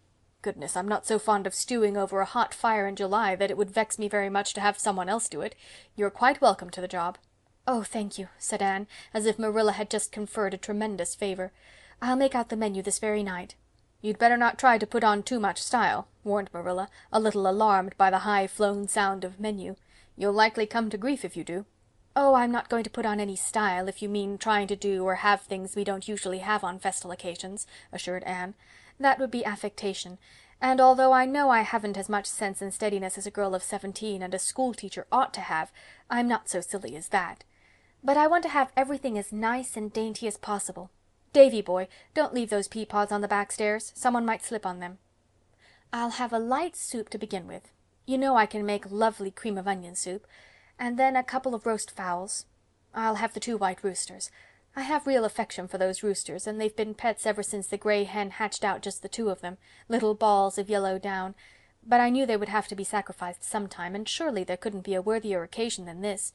Speaker 1: "Goodness, I'm not so fond of stewing over a hot fire in July that it would vex me very much to have someone else do it. You're quite welcome to the job." "Oh, thank you," said Anne, as if Marilla had just conferred a tremendous favor. "I'll make out the menu this very night." "You'd better not try to put on too much style," warned Marilla, a little alarmed by the high-flown sound of menu. "You'll likely come to grief if you do." "Oh, I'm not going to put on any style, if you mean trying to do or have things we don't usually have on festal occasions," assured Anne. "That would be affectation, and although I know I haven't as much sense and steadiness as a girl of 17 and a schoolteacher ought to have, I'm not so silly as that. But I want to have everything as nice and dainty as possible. Davy boy, don't leave those pea pods on the back stairs. Someone might slip on them." "I'll have a light soup to begin with. You know I can make lovely cream of onion soup. And then a couple of roast fowls. I'll have the 2 white roosters. I have real affection for those roosters, and they've been pets ever since the gray hen hatched out just the 2 of them, little balls of yellow down. But I knew they would have to be sacrificed sometime, and surely there couldn't be a worthier occasion than this.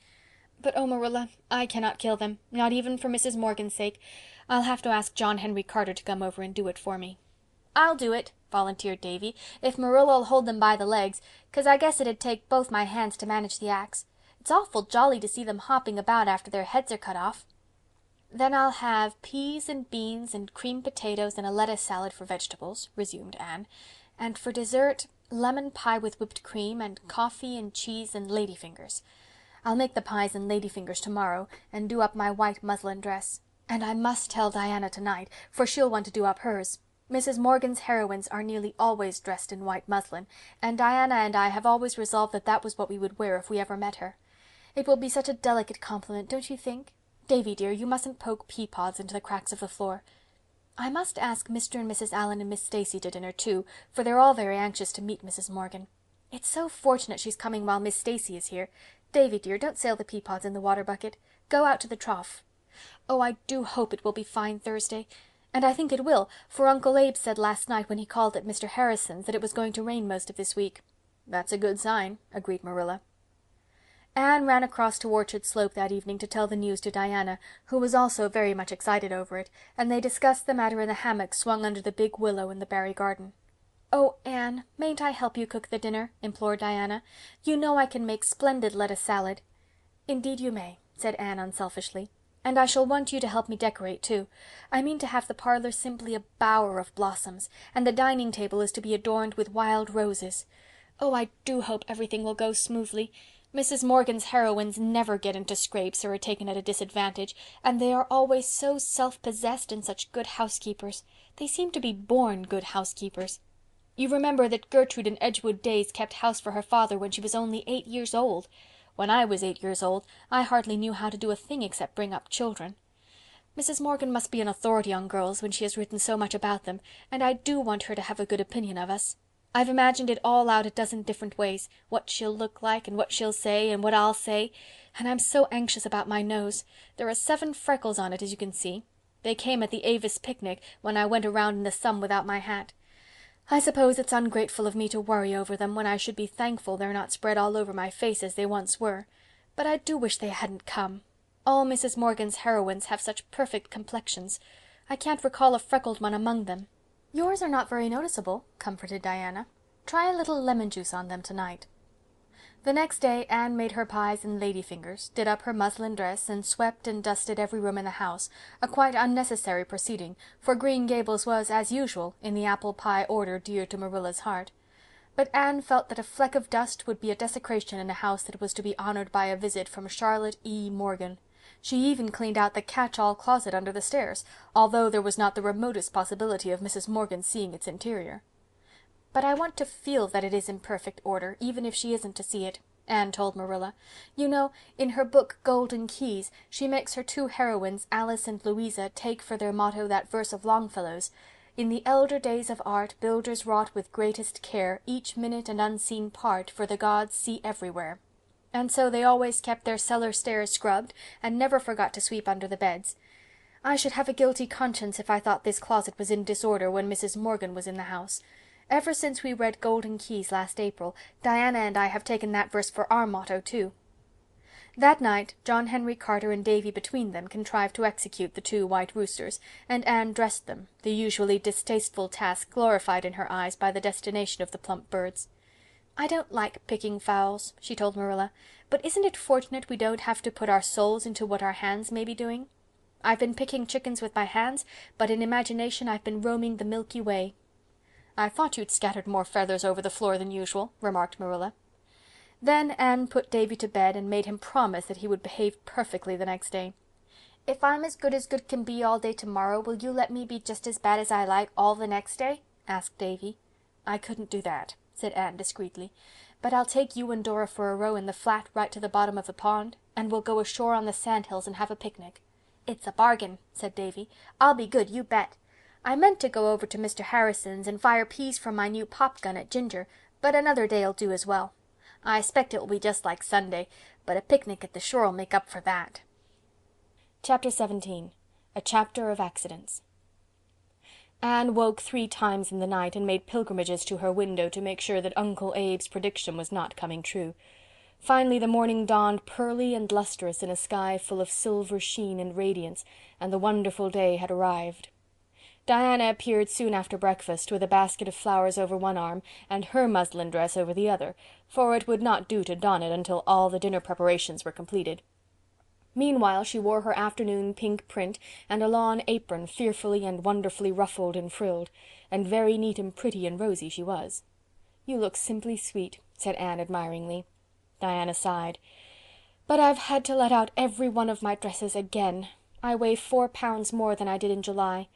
Speaker 1: But oh, Marilla, I cannot kill them, not even for Mrs. Morgan's sake. I'll have to ask John Henry Carter to come over and do it for me." "I'll do it," volunteered Davy, "if Marilla'll hold them by the legs, 'cause I guess it'd take both my hands to manage the axe. It's awful jolly to see them hopping about after their heads are cut off." "Then I'll have peas and beans and creamed potatoes and a lettuce salad for vegetables," resumed Anne. "And for dessert, lemon pie with whipped cream and coffee and cheese and ladyfingers. I'll make the pies and ladyfingers tomorrow and do up my white muslin dress. And I must tell Diana tonight, for she'll want to do up hers. Mrs. Morgan's heroines are nearly always dressed in white muslin, and Diana and I have always resolved that that was what we would wear if we ever met her. It will be such a delicate compliment, don't you think? Davy dear, you mustn't poke pea pods into the cracks of the floor. I must ask Mr. and Mrs. Allen and Miss Stacy to dinner too, for they're all very anxious to meet Mrs. Morgan. It's so fortunate she's coming while Miss Stacy is here. Davy dear, don't sail the pea pods in the water bucket. Go out to the trough. Oh, I do hope it will be fine Thursday. And I think it will, for Uncle Abe said last night when he called at Mr. Harrison's that it was going to rain most of this week." "That's a good sign," agreed Marilla. Anne ran across to Orchard Slope that evening to tell the news to Diana, who was also very much excited over it, and they discussed the matter in the hammock swung under the big willow in the Barry garden. "Oh, Anne, mayn't I help you cook the dinner?" implored Diana. "You know I can make splendid lettuce salad." "Indeed you may," said Anne unselfishly. "And I shall want you to help me decorate, too. I mean to have the parlor simply a bower of blossoms, and the dining table is to be adorned with wild roses. Oh, I do hope everything will go smoothly. Mrs. Morgan's heroines never get into scrapes or are taken at a disadvantage, and they are always so self-possessed and such good housekeepers. They seem to be born good housekeepers. You remember that Gertrude in Edgewood days kept house for her father when she was only 8 years old. When I was 8 years old I hardly knew how to do a thing except bring up children. Mrs. Morgan must be an authority on girls when she has written so much about them, and I do want her to have a good opinion of us. I've imagined it all out a dozen different ways, what she'll look like, and what she'll say, and what I'll say, and I'm so anxious about my nose. There are 7 freckles on it, as you can see. They came at the Avis picnic, when I went around in the sun without my hat. I suppose it's ungrateful of me to worry over them, when I should be thankful they're not spread all over my face as they once were. But I do wish they hadn't come. All Mrs. Morgan's heroines have such perfect complexions. I can't recall a freckled one among them. Yours are not very noticeable, comforted Diana. Try a little lemon juice on them tonight. The next day Anne made her pies and ladyfingers, did up her muslin dress, and swept and dusted every room in the house, a quite unnecessary proceeding, for Green Gables was, as usual, in the apple pie order dear to Marilla's heart. But Anne felt that a fleck of dust would be a desecration in a house that was to be honoured by a visit from Charlotte E. Morgan. She even cleaned out the catch-all closet under the stairs, although there was not the remotest possibility of Mrs. Morgan seeing its interior. "But I want to feel that it is in perfect order, even if she isn't to see it," Anne told Marilla. "You know, in her book Golden Keys she makes her 2 heroines, Alice and Louisa, take for their motto that verse of Longfellow's, 'In the elder days of art builders wrought with greatest care each minute and unseen part, for the gods see everywhere.' And so they always kept their cellar stairs scrubbed, and never forgot to sweep under the beds. I should have a guilty conscience if I thought this closet was in disorder when Mrs. Morgan was in the house. Ever since we read Golden Keys last April, Diana and I have taken that verse for our motto, too." That night John Henry Carter and Davy between them contrived to execute the 2 white roosters, and Anne dressed them, the usually distasteful task glorified in her eyes by the destination of the plump birds. "I don't like picking fowls," she told Marilla, "but isn't it fortunate we don't have to put our souls into what our hands may be doing? I've been picking chickens with my hands, but in imagination I've been roaming the Milky Way." "I thought you'd scattered more feathers over the floor than usual," remarked Marilla. Then Anne put Davy to bed and made him promise that he would behave perfectly the next day. "If I'm as good can be all day tomorrow, will you let me be just as bad as I like all the next day?" asked Davy. "I couldn't do that," said Anne discreetly, "but I'll take you and Dora for a row in the flat right to the bottom of the pond, and we'll go ashore on the sandhills and have a picnic." "It's a bargain," said Davy. "I'll be good, you bet. I meant to go over to Mr. Harrison's and fire peas from my new pop gun at Ginger, but another day'll do as well. I expect it will be just like Sunday, but a picnic at the shore'll make up for that." Chapter 17. A Chapter of Accidents. Anne woke 3 times in the night and made pilgrimages to her window to make sure that Uncle Abe's prediction was not coming true. Finally the morning dawned pearly and lustrous in a sky full of silver sheen and radiance, and the wonderful day had arrived. Diana appeared soon after breakfast with a basket of flowers over one arm and her muslin dress over the other, for it would not do to don it until all the dinner preparations were completed. Meanwhile she wore her afternoon pink print and a lawn apron fearfully and wonderfully ruffled and frilled, and very neat and pretty and rosy she was. "You look simply sweet," said Anne admiringly. Diana sighed. "But I've had to let out every one of my dresses again. I weigh 4 pounds more than I did in July.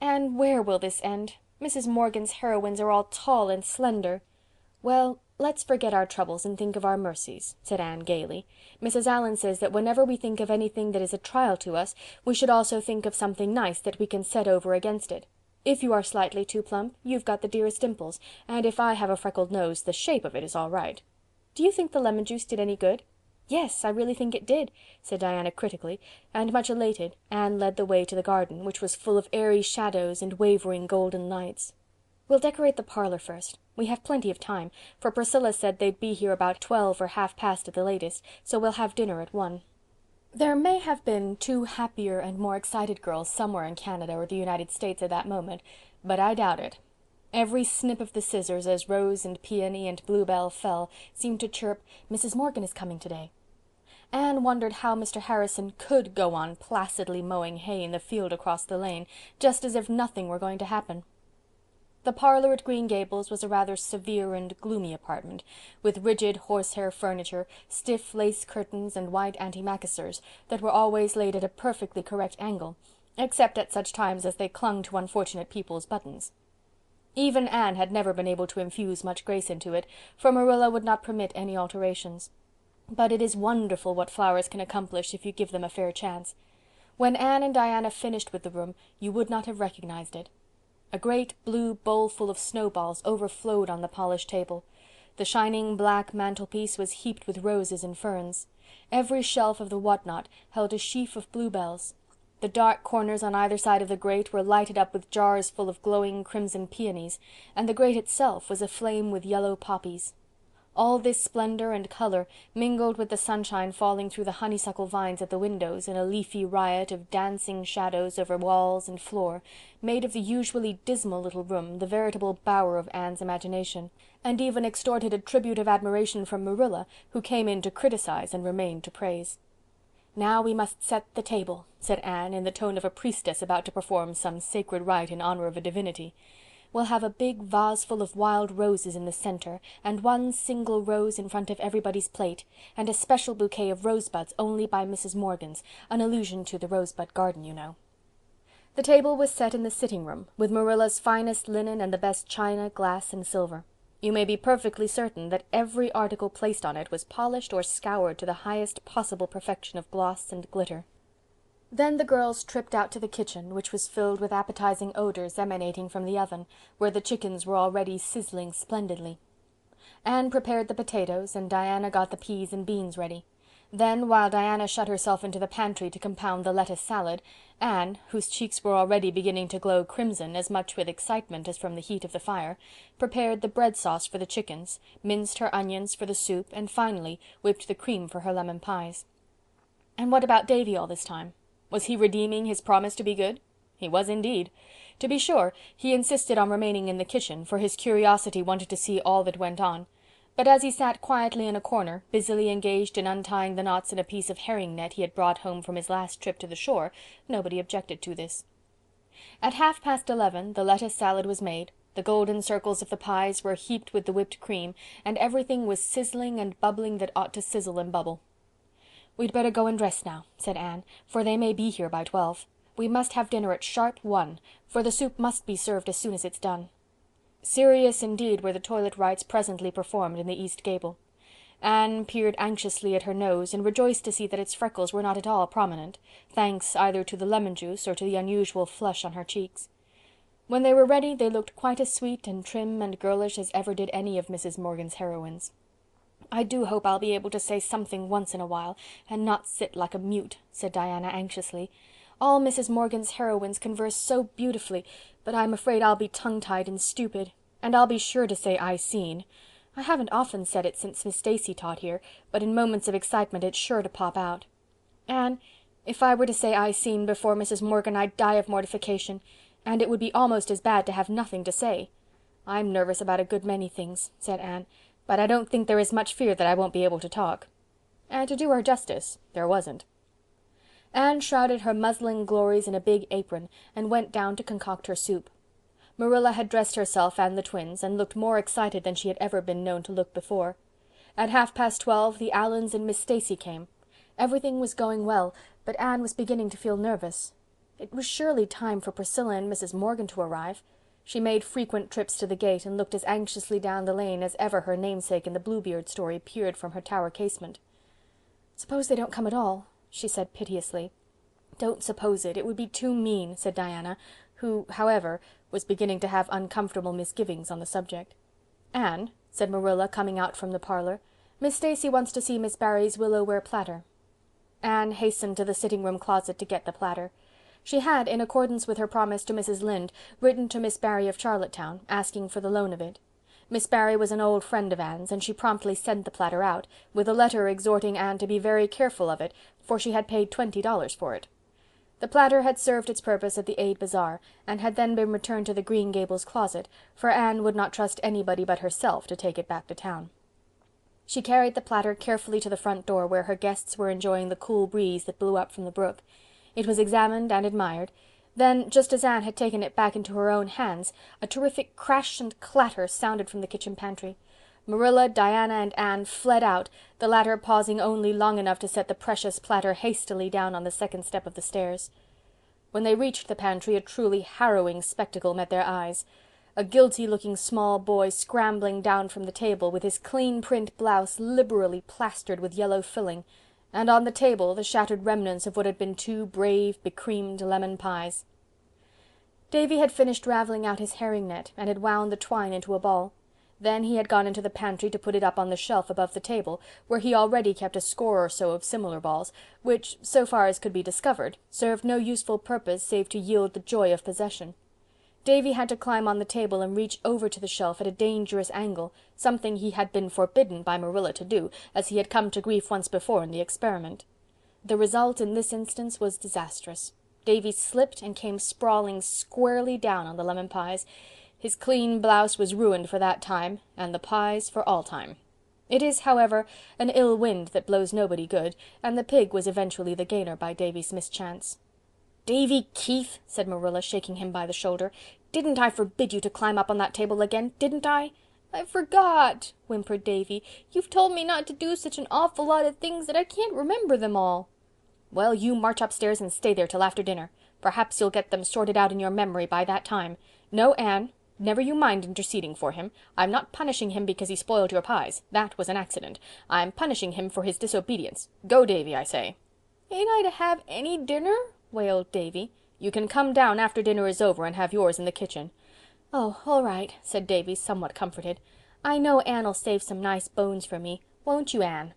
Speaker 1: And where will this end? Mrs. Morgan's heroines are all tall and slender." "Well, let's forget our troubles and think of our mercies," said Anne gaily. "Mrs. Allan says that whenever we think of anything that is a trial to us, we should also think of something nice that we can set over against it. If you are slightly too plump, you've got the dearest dimples, and if I have a freckled nose, the shape of it is all right. Do you think the lemon juice did any good?" "Yes, I really think it did," said Diana critically, and much elated Anne led the way to the garden, which was full of airy shadows and wavering golden lights. "We'll decorate the parlor first. We have plenty of time, for Priscilla said they'd be here about 12 or half past at the latest, so we'll have dinner at 1. There may have been 2 happier and more excited girls somewhere in Canada or the United States at that moment, but I doubt it. Every snip of the scissors as Rose and Peony and Bluebell fell seemed to chirp, "Mrs. Morgan is coming today." Anne wondered how Mr. Harrison could go on placidly mowing hay in the field across the lane, just as if nothing were going to happen. The The parlour at Green Gables was a rather severe and gloomy apartment, with rigid horsehair furniture, stiff lace curtains and white antimacassars that were always laid at a perfectly correct angle, except at such times as they clung to unfortunate people's buttons. Even Anne had never been able to infuse much grace into it, for Marilla would not permit any alterations. But it is wonderful what flowers can accomplish if you give them a fair chance. When Anne and Diana finished with the room, you would not have recognized it. A great blue bowl full of snowballs overflowed on the polished table. The shining black mantelpiece was heaped with roses and ferns. Every shelf of the whatnot held a sheaf of bluebells. The dark corners on either side of the grate were lighted up with jars full of glowing crimson peonies, and the grate itself was aflame with yellow poppies. All this splendor and color, mingled with the sunshine falling through the honeysuckle vines at the windows in a leafy riot of dancing shadows over walls and floor, made of the usually dismal little room the veritable bower of Anne's imagination, and even extorted a tribute of admiration from Marilla, who came in to criticize and remained to praise. "Now we must set the table," said Anne, in the tone of a priestess about to perform some sacred rite in honor of a divinity. "We'll have a big vase full of wild roses in the center, and one single rose in front of everybody's plate, and a special bouquet of rosebuds only by Mrs. Morgan's, an allusion to the rosebud garden, you know." The table was set in the sitting room, with Marilla's finest linen and the best china, glass, and silver. You may be perfectly certain that every article placed on it was polished or scoured to the highest possible perfection of gloss and glitter. Then the girls tripped out to the kitchen, which was filled with appetizing odors emanating from the oven, where the chickens were already sizzling splendidly. Anne prepared the potatoes, and Diana got the peas and beans ready. Then, while Diana shut herself into the pantry to compound the lettuce salad, Anne, whose cheeks were already beginning to glow crimson, as much with excitement as from the heat of the fire, prepared the bread sauce for the chickens, minced her onions for the soup, and finally whipped the cream for her lemon pies. And what about Davy all this time? Was he redeeming his promise to be good? He was indeed. To be sure, he insisted on remaining in the kitchen, for his curiosity wanted to see all that went on. But as he sat quietly in a corner, busily engaged in untying the knots in a piece of herring net he had brought home from his last trip to the shore, nobody objected to this. At 11:30 the lettuce salad was made, the golden circles of the pies were heaped with the whipped cream, and everything was sizzling and bubbling that ought to sizzle and bubble. "We'd better go and dress now," said Anne, "for they may be here by 12. We must have dinner at sharp 1, for the soup must be served as soon as it's done." Serious indeed were the toilet rites presently performed in the east gable. Anne peered anxiously at her nose, and rejoiced to see that its freckles were not at all prominent, thanks either to the lemon juice or to the unusual flush on her cheeks. When they were ready they looked quite as sweet and trim and girlish as ever did any of Mrs. Morgan's heroines. "I do hope I'll be able to say something once in a while, and not sit like a mute," said Diana anxiously. "All Mrs. Morgan's heroines converse so beautifully, but I'm afraid I'll be tongue-tied and stupid. And I'll be sure to say 'I seen.' I haven't often said it since Miss Stacy taught here, but in moments of excitement it's sure to pop out. Anne, if I were to say 'I seen' before Mrs. Morgan I'd die of mortification, and it would be almost as bad to have nothing to say." "I'm nervous about a good many things," said Anne, "but I don't think there is much fear that I won't be able to talk." And to do her justice, there wasn't. Anne shrouded her muslin glories in a big apron and went down to concoct her soup. Marilla had dressed herself and the twins, and looked more excited than she had ever been known to look before. At 12:30 the Allans and Miss Stacy came. Everything was going well, but Anne was beginning to feel nervous. It was surely time for Priscilla and Mrs. Morgan to arrive. She made frequent trips to the gate and looked as anxiously down the lane as ever her namesake in the Bluebeard story peered from her tower casement. "Suppose they don't come at all," she said piteously. "Don't suppose it. It would be too mean," said Diana, who, however, was beginning to have uncomfortable misgivings on the subject. "Anne," said Marilla, coming out from the parlor, "Miss Stacy wants to see Miss Barry's willow-ware platter." Anne hastened to the sitting-room closet to get the platter. She had, in accordance with her promise to Mrs. Lynde, written to Miss Barry of Charlottetown, asking for the loan of it. Miss Barry was an old friend of Anne's, and she promptly sent the platter out, with a letter exhorting Anne to be very careful of it, for she had paid $20 for it. The platter had served its purpose at the Aid Bazaar, and had then been returned to the Green Gables closet, for Anne would not trust anybody but herself to take it back to town. She carried the platter carefully to the front door, where her guests were enjoying the cool breeze that blew up from the brook. It was examined and admired, Then, just as Anne had taken it back into her own hands, a terrific crash and clatter sounded from the kitchen pantry. Marilla, Diana, and Anne fled out, the latter pausing only long enough to set the precious platter hastily down on the second step of the stairs. When they reached the pantry, a truly harrowing spectacle met their eyes. A guilty-looking small boy scrambling down from the table, with his clean print blouse liberally plastered with yellow filling, and on the table the shattered remnants of what had been 2 brave, becreamed lemon pies. Davy had finished ravelling out his herring net, and had wound the twine into a ball. Then he had gone into the pantry to put it up on the shelf above the table, where he already kept a score or so of similar balls, which, so far as could be discovered, served no useful purpose save to yield the joy of possession. Davy had to climb on the table and reach over to the shelf at a dangerous angle, something he had been forbidden by Marilla to do, as he had come to grief once before in the experiment. The result in this instance was disastrous. Davy slipped and came sprawling squarely down on the lemon pies. His clean blouse was ruined for that time, and the pies for all time. It is, however, an ill wind that blows nobody good, and the pig was eventually the gainer by Davy's mischance. "Davy Keith," said Marilla, shaking him by the shoulder, "didn't I forbid you to climb up on that table again, didn't I?" "I forgot," whimpered Davy. "You've told me not to do such an awful lot of things that I can't remember them all." "Well, you march upstairs and stay there till after dinner. Perhaps you'll get them sorted out in your memory by that time. No, Anne, never you mind interceding for him. I'm not punishing him because he spoiled your pies. That was an accident. I'm punishing him for his disobedience. Go, Davy, I say." "Ain't I to have any dinner?" wailed Davy. "You can come down after dinner is over and have yours in the kitchen." "Oh, all right," said Davy, somewhat comforted. "I know Anne'll save some nice bones for me. Won't you, Anne?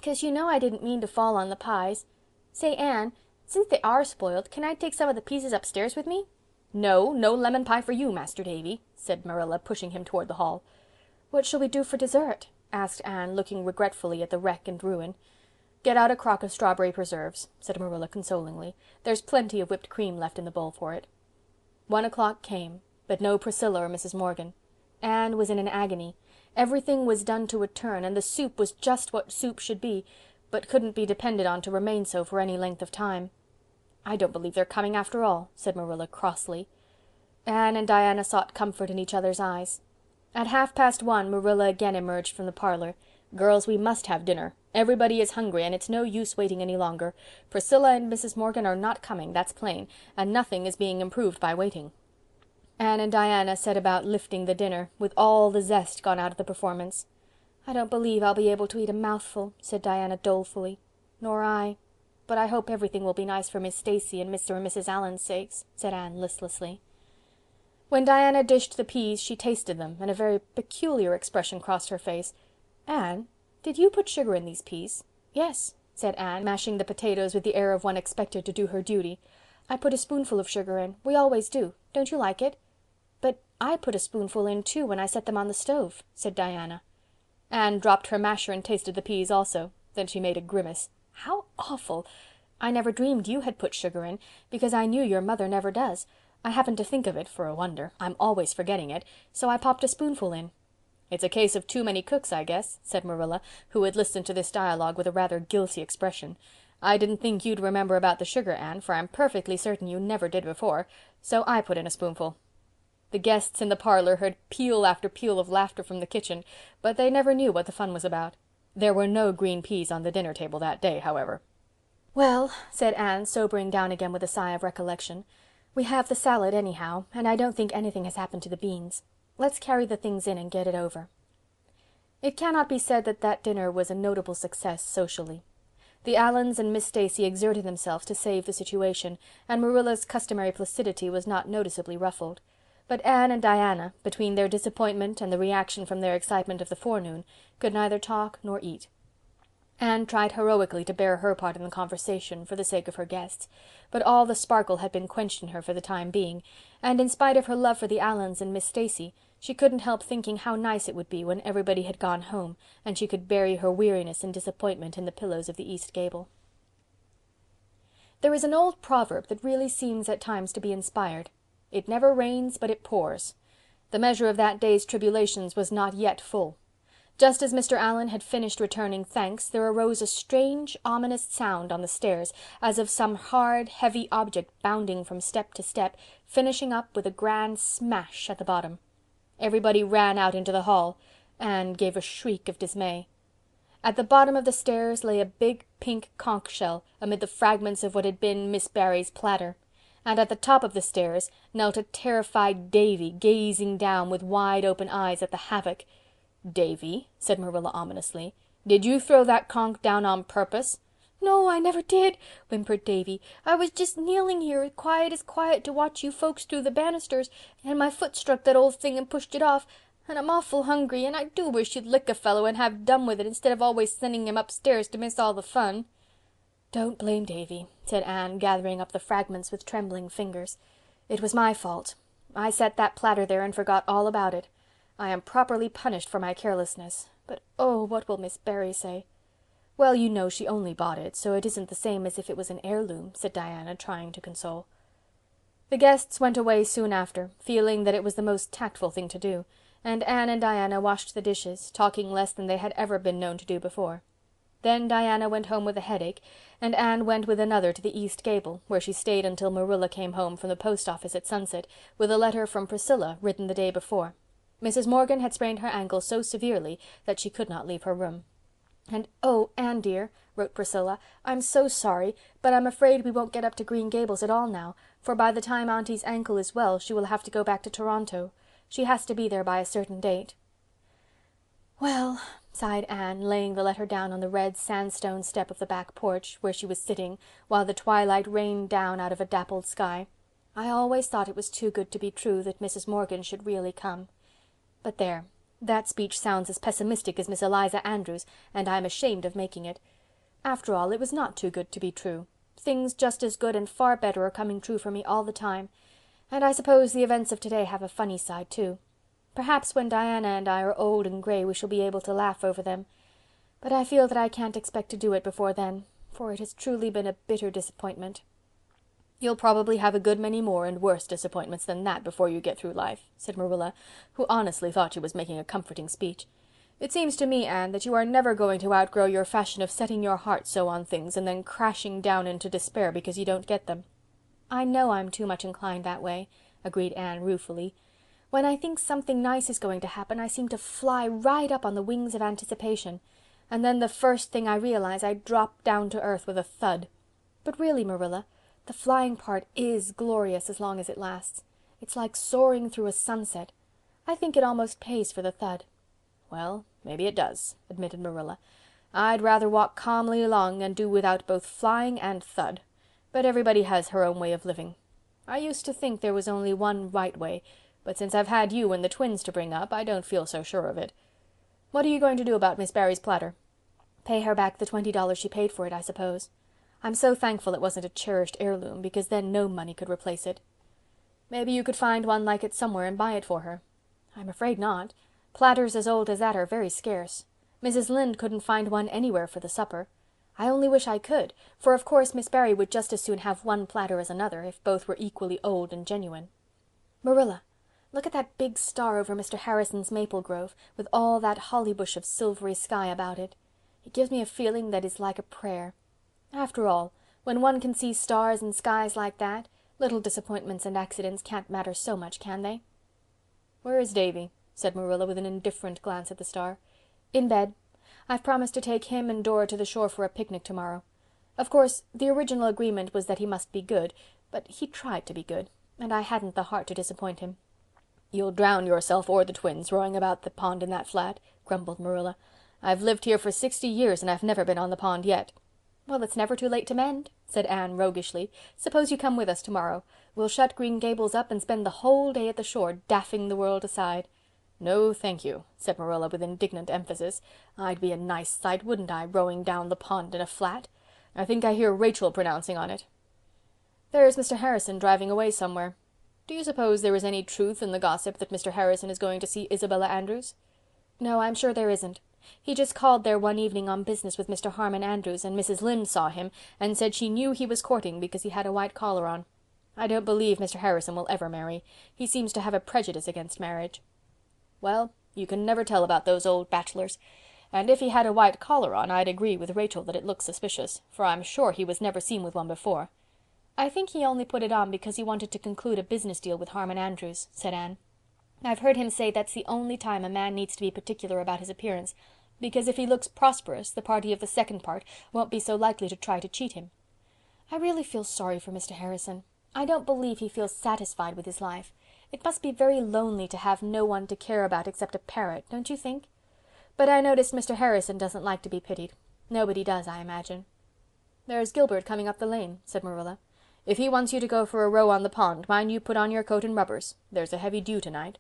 Speaker 1: 'Cause you know I didn't mean to fall on the pies. Say, Anne, since they are spoiled, can I take some of the pieces upstairs with me?" "No, no lemon pie for you, Master Davy," said Marilla, pushing him toward the hall. "What shall we do for dessert?" asked Anne, looking regretfully at the wreck and ruin. "Get out a crock of strawberry preserves," said Marilla consolingly. "There's plenty of whipped cream left in the bowl for it." 1 o'clock came, but no Priscilla or Mrs. Morgan. Anne was in an agony. Everything was done to a turn, and the soup was just what soup should be, but couldn't be depended on to remain so for any length of time. "I don't believe they're coming after all," said Marilla crossly. Anne and Diana sought comfort in each other's eyes. At 1:30 Marilla again emerged from the parlor. "Girls, we must have dinner. Everybody is hungry, and it's no use waiting any longer. Priscilla and Mrs. Morgan are not coming, that's plain, and nothing is being improved by waiting." Anne and Diana set about lifting the dinner, with all the zest gone out of the performance. "I don't believe I'll be able to eat a mouthful," said Diana dolefully. "Nor I. But I hope everything will be nice for Miss Stacy and Mr. and Mrs. Allan's sakes," said Anne listlessly. When Diana dished the peas, she tasted them, and a very peculiar expression crossed her face. "Anne, did you put sugar in these peas?" "Yes," said Anne, mashing the potatoes with the air of one expected to do her duty. "I put a spoonful of sugar in. We always do. Don't you like it?" "But I put a spoonful in too when I set them on the stove," said Diana. Anne dropped her masher and tasted the peas also. Then she made a grimace. "How awful! I never dreamed you had put sugar in, because I knew your mother never does. I happened to think of it, for a wonder. I'm always forgetting it, so I popped a spoonful in." "It's a case of too many cooks, I guess," said Marilla, who had listened to this dialogue with a rather guilty expression. "I didn't think you'd remember about the sugar, Anne, for I'm perfectly certain you never did before, so I put in a spoonful." The guests in the parlor heard peal after peal of laughter from the kitchen, but they never knew what the fun was about. There were no green peas on the dinner table that day, however. "Well," said Anne, sobering down again with a sigh of recollection, "we have the salad anyhow, and I don't think anything has happened to the beans. Let's carry the things in and get it over." It cannot be said that that dinner was a notable success socially. The Allans and Miss Stacy exerted themselves to save the situation, and Marilla's customary placidity was not noticeably ruffled. But Anne and Diana, between their disappointment and the reaction from their excitement of the forenoon, could neither talk nor eat. Anne tried heroically to bear her part in the conversation for the sake of her guests, but all the sparkle had been quenched in her for the time being, and in spite of her love for the Allans and Miss Stacy, she couldn't help thinking how nice it would be when everybody had gone home and she could bury her weariness and disappointment in the pillows of the east gable. There is an old proverb that really seems at times to be inspired. It never rains but it pours. The measure of that day's tribulations was not yet full. Just as Mr. Allen had finished returning thanks, there arose a strange, ominous sound on the stairs, as of some hard, heavy object bounding from step to step, finishing up with a grand smash at the bottom. Everybody ran out into the hall. Anne gave a shriek of dismay. At the bottom of the stairs lay a big pink conch shell amid the fragments of what had been Miss Barry's platter, and at the top of the stairs knelt a terrified Davy, gazing down with wide open eyes at the havoc. "Davy," said Marilla ominously, "did you throw that conch down on purpose?" "No, I never did," whimpered Davy. "I was just kneeling here as quiet to watch you folks through the banisters, and my foot struck that old thing and pushed it off. And I'm awful hungry, and I do wish you'd lick a fellow and have done with it instead of always sending him upstairs to miss all the fun." "Don't blame Davy," said Anne, gathering up the fragments with trembling fingers. "It was my fault. I set that platter there and forgot all about it. I am properly punished for my carelessness. But oh, what will Miss Barry say?" "Well, you know she only bought it, so it isn't the same as if it was an heirloom," said Diana, trying to console. The guests went away soon after, feeling that it was the most tactful thing to do, and Anne and Diana washed the dishes, talking less than they had ever been known to do before. Then Diana went home with a headache, and Anne went with another to the east gable, where she stayed until Marilla came home from the post office at sunset with a letter from Priscilla written the day before. Mrs. Morgan had sprained her ankle so severely that she could not leave her room. "And oh, Anne dear," wrote Priscilla, "I'm so sorry, but I'm afraid we won't get up to Green Gables at all now, for by the time Auntie's ankle is well she will have to go back to Toronto. She has to be there by a certain date." "Well," sighed Anne, laying the letter down on the red sandstone step of the back porch, where she was sitting, while the twilight rained down out of a dappled sky, "I always thought it was too good to be true that Mrs. Morgan should really come. But there, that speech sounds as pessimistic as Miss Eliza Andrews, and I'm ashamed of making it. After all, it was not too good to be true. Things just as good and far better are coming true for me all the time. And I suppose the events of today have a funny side, too. Perhaps when Diana and I are old and gray we shall be able to laugh over them. But I feel that I can't expect to do it before then, for it has truly been a bitter disappointment." "You'll probably have a good many more and worse disappointments than that before you get through life," said Marilla, who honestly thought she was making a comforting speech. "It seems to me, Anne, that you are never going to outgrow your fashion of setting your heart so on things and then crashing down into despair because you don't get them." "I know I'm too much inclined that way," agreed Anne ruefully. "When I think something nice is going to happen I seem to fly right up on the wings of anticipation, and then the first thing I realize I drop down to earth with a thud. But really, Marilla, the flying part is glorious as long as it lasts. It's like soaring through a sunset. I think it almost pays for the thud." "Well, maybe it does," admitted Marilla. "I'd rather walk calmly along and do without both flying and thud. But everybody has her own way of living. I used to think there was only one right way, but since I've had you and the twins to bring up, I don't feel so sure of it. What are you going to do about Miss Barry's platter?" "Pay her back the $20 she paid for it, I suppose. I'm so thankful it wasn't a cherished heirloom, because then no money could replace it." "Maybe you could find one like it somewhere and buy it for her." "I'm afraid not. Platters as old as that are very scarce. Mrs. Lynde couldn't find one anywhere for the supper. I only wish I could, for of course Miss Barry would just as soon have one platter as another, if both were equally old and genuine. Marilla, look at that big star over Mr. Harrison's maple grove, with all that holly bush of silvery sky about it. It gives me a feeling that is like a prayer. After all, when one can see stars and skies like that, little disappointments and accidents can't matter so much, can they?" "Where is Davy?" said Marilla with an indifferent glance at the star. "In bed. I've promised to take him and Dora to the shore for a picnic tomorrow. Of course, the original agreement was that he must be good, but he tried to be good, and I hadn't the heart to disappoint him." "You'll drown yourself or the twins rowing about the pond in that flat," grumbled Marilla. "I've lived here for 60 years and I've never been on the pond yet." "Well, it's never too late to mend," said Anne roguishly. "Suppose you come with us tomorrow. We'll shut Green Gables up and spend the whole day at the shore, daffing the world aside." "No, thank you," said Marilla with indignant emphasis. "I'd be a nice sight, wouldn't I, rowing down the pond in a flat? I think I hear Rachel pronouncing on it." "There's Mr. Harrison driving away somewhere. Do you suppose there is any truth in the gossip that Mr. Harrison is going to see Isabella Andrews?" "No, I'm sure there isn't. He just called there one evening on business with Mr. Harmon Andrews, and Mrs. Lynde saw him and said she knew he was courting because he had a white collar on. I don't believe Mr. Harrison will ever marry. He seems to have a prejudice against marriage." "Well, You can never tell about those old bachelors. And if he had a white collar on, I'd agree with Rachel that it looks suspicious, for I'm sure he was never seen with one before." "I think he only put it on because he wanted to conclude a business deal with Harmon Andrews," said Anne. "I've heard him say that's the only time a man needs to be particular about his appearance, because if he looks prosperous, the party of the second part won't be so likely to try to cheat him. I really feel sorry for Mr. Harrison. I don't believe he feels satisfied with his life. It must be very lonely to have no one to care about except a parrot, don't you think? But I noticed Mr. Harrison doesn't like to be pitied. Nobody does, I imagine." "There's Gilbert coming up the lane," said Marilla. "If he wants you to go for a row on the pond, mind you put on your coat and rubbers. There's a heavy dew tonight."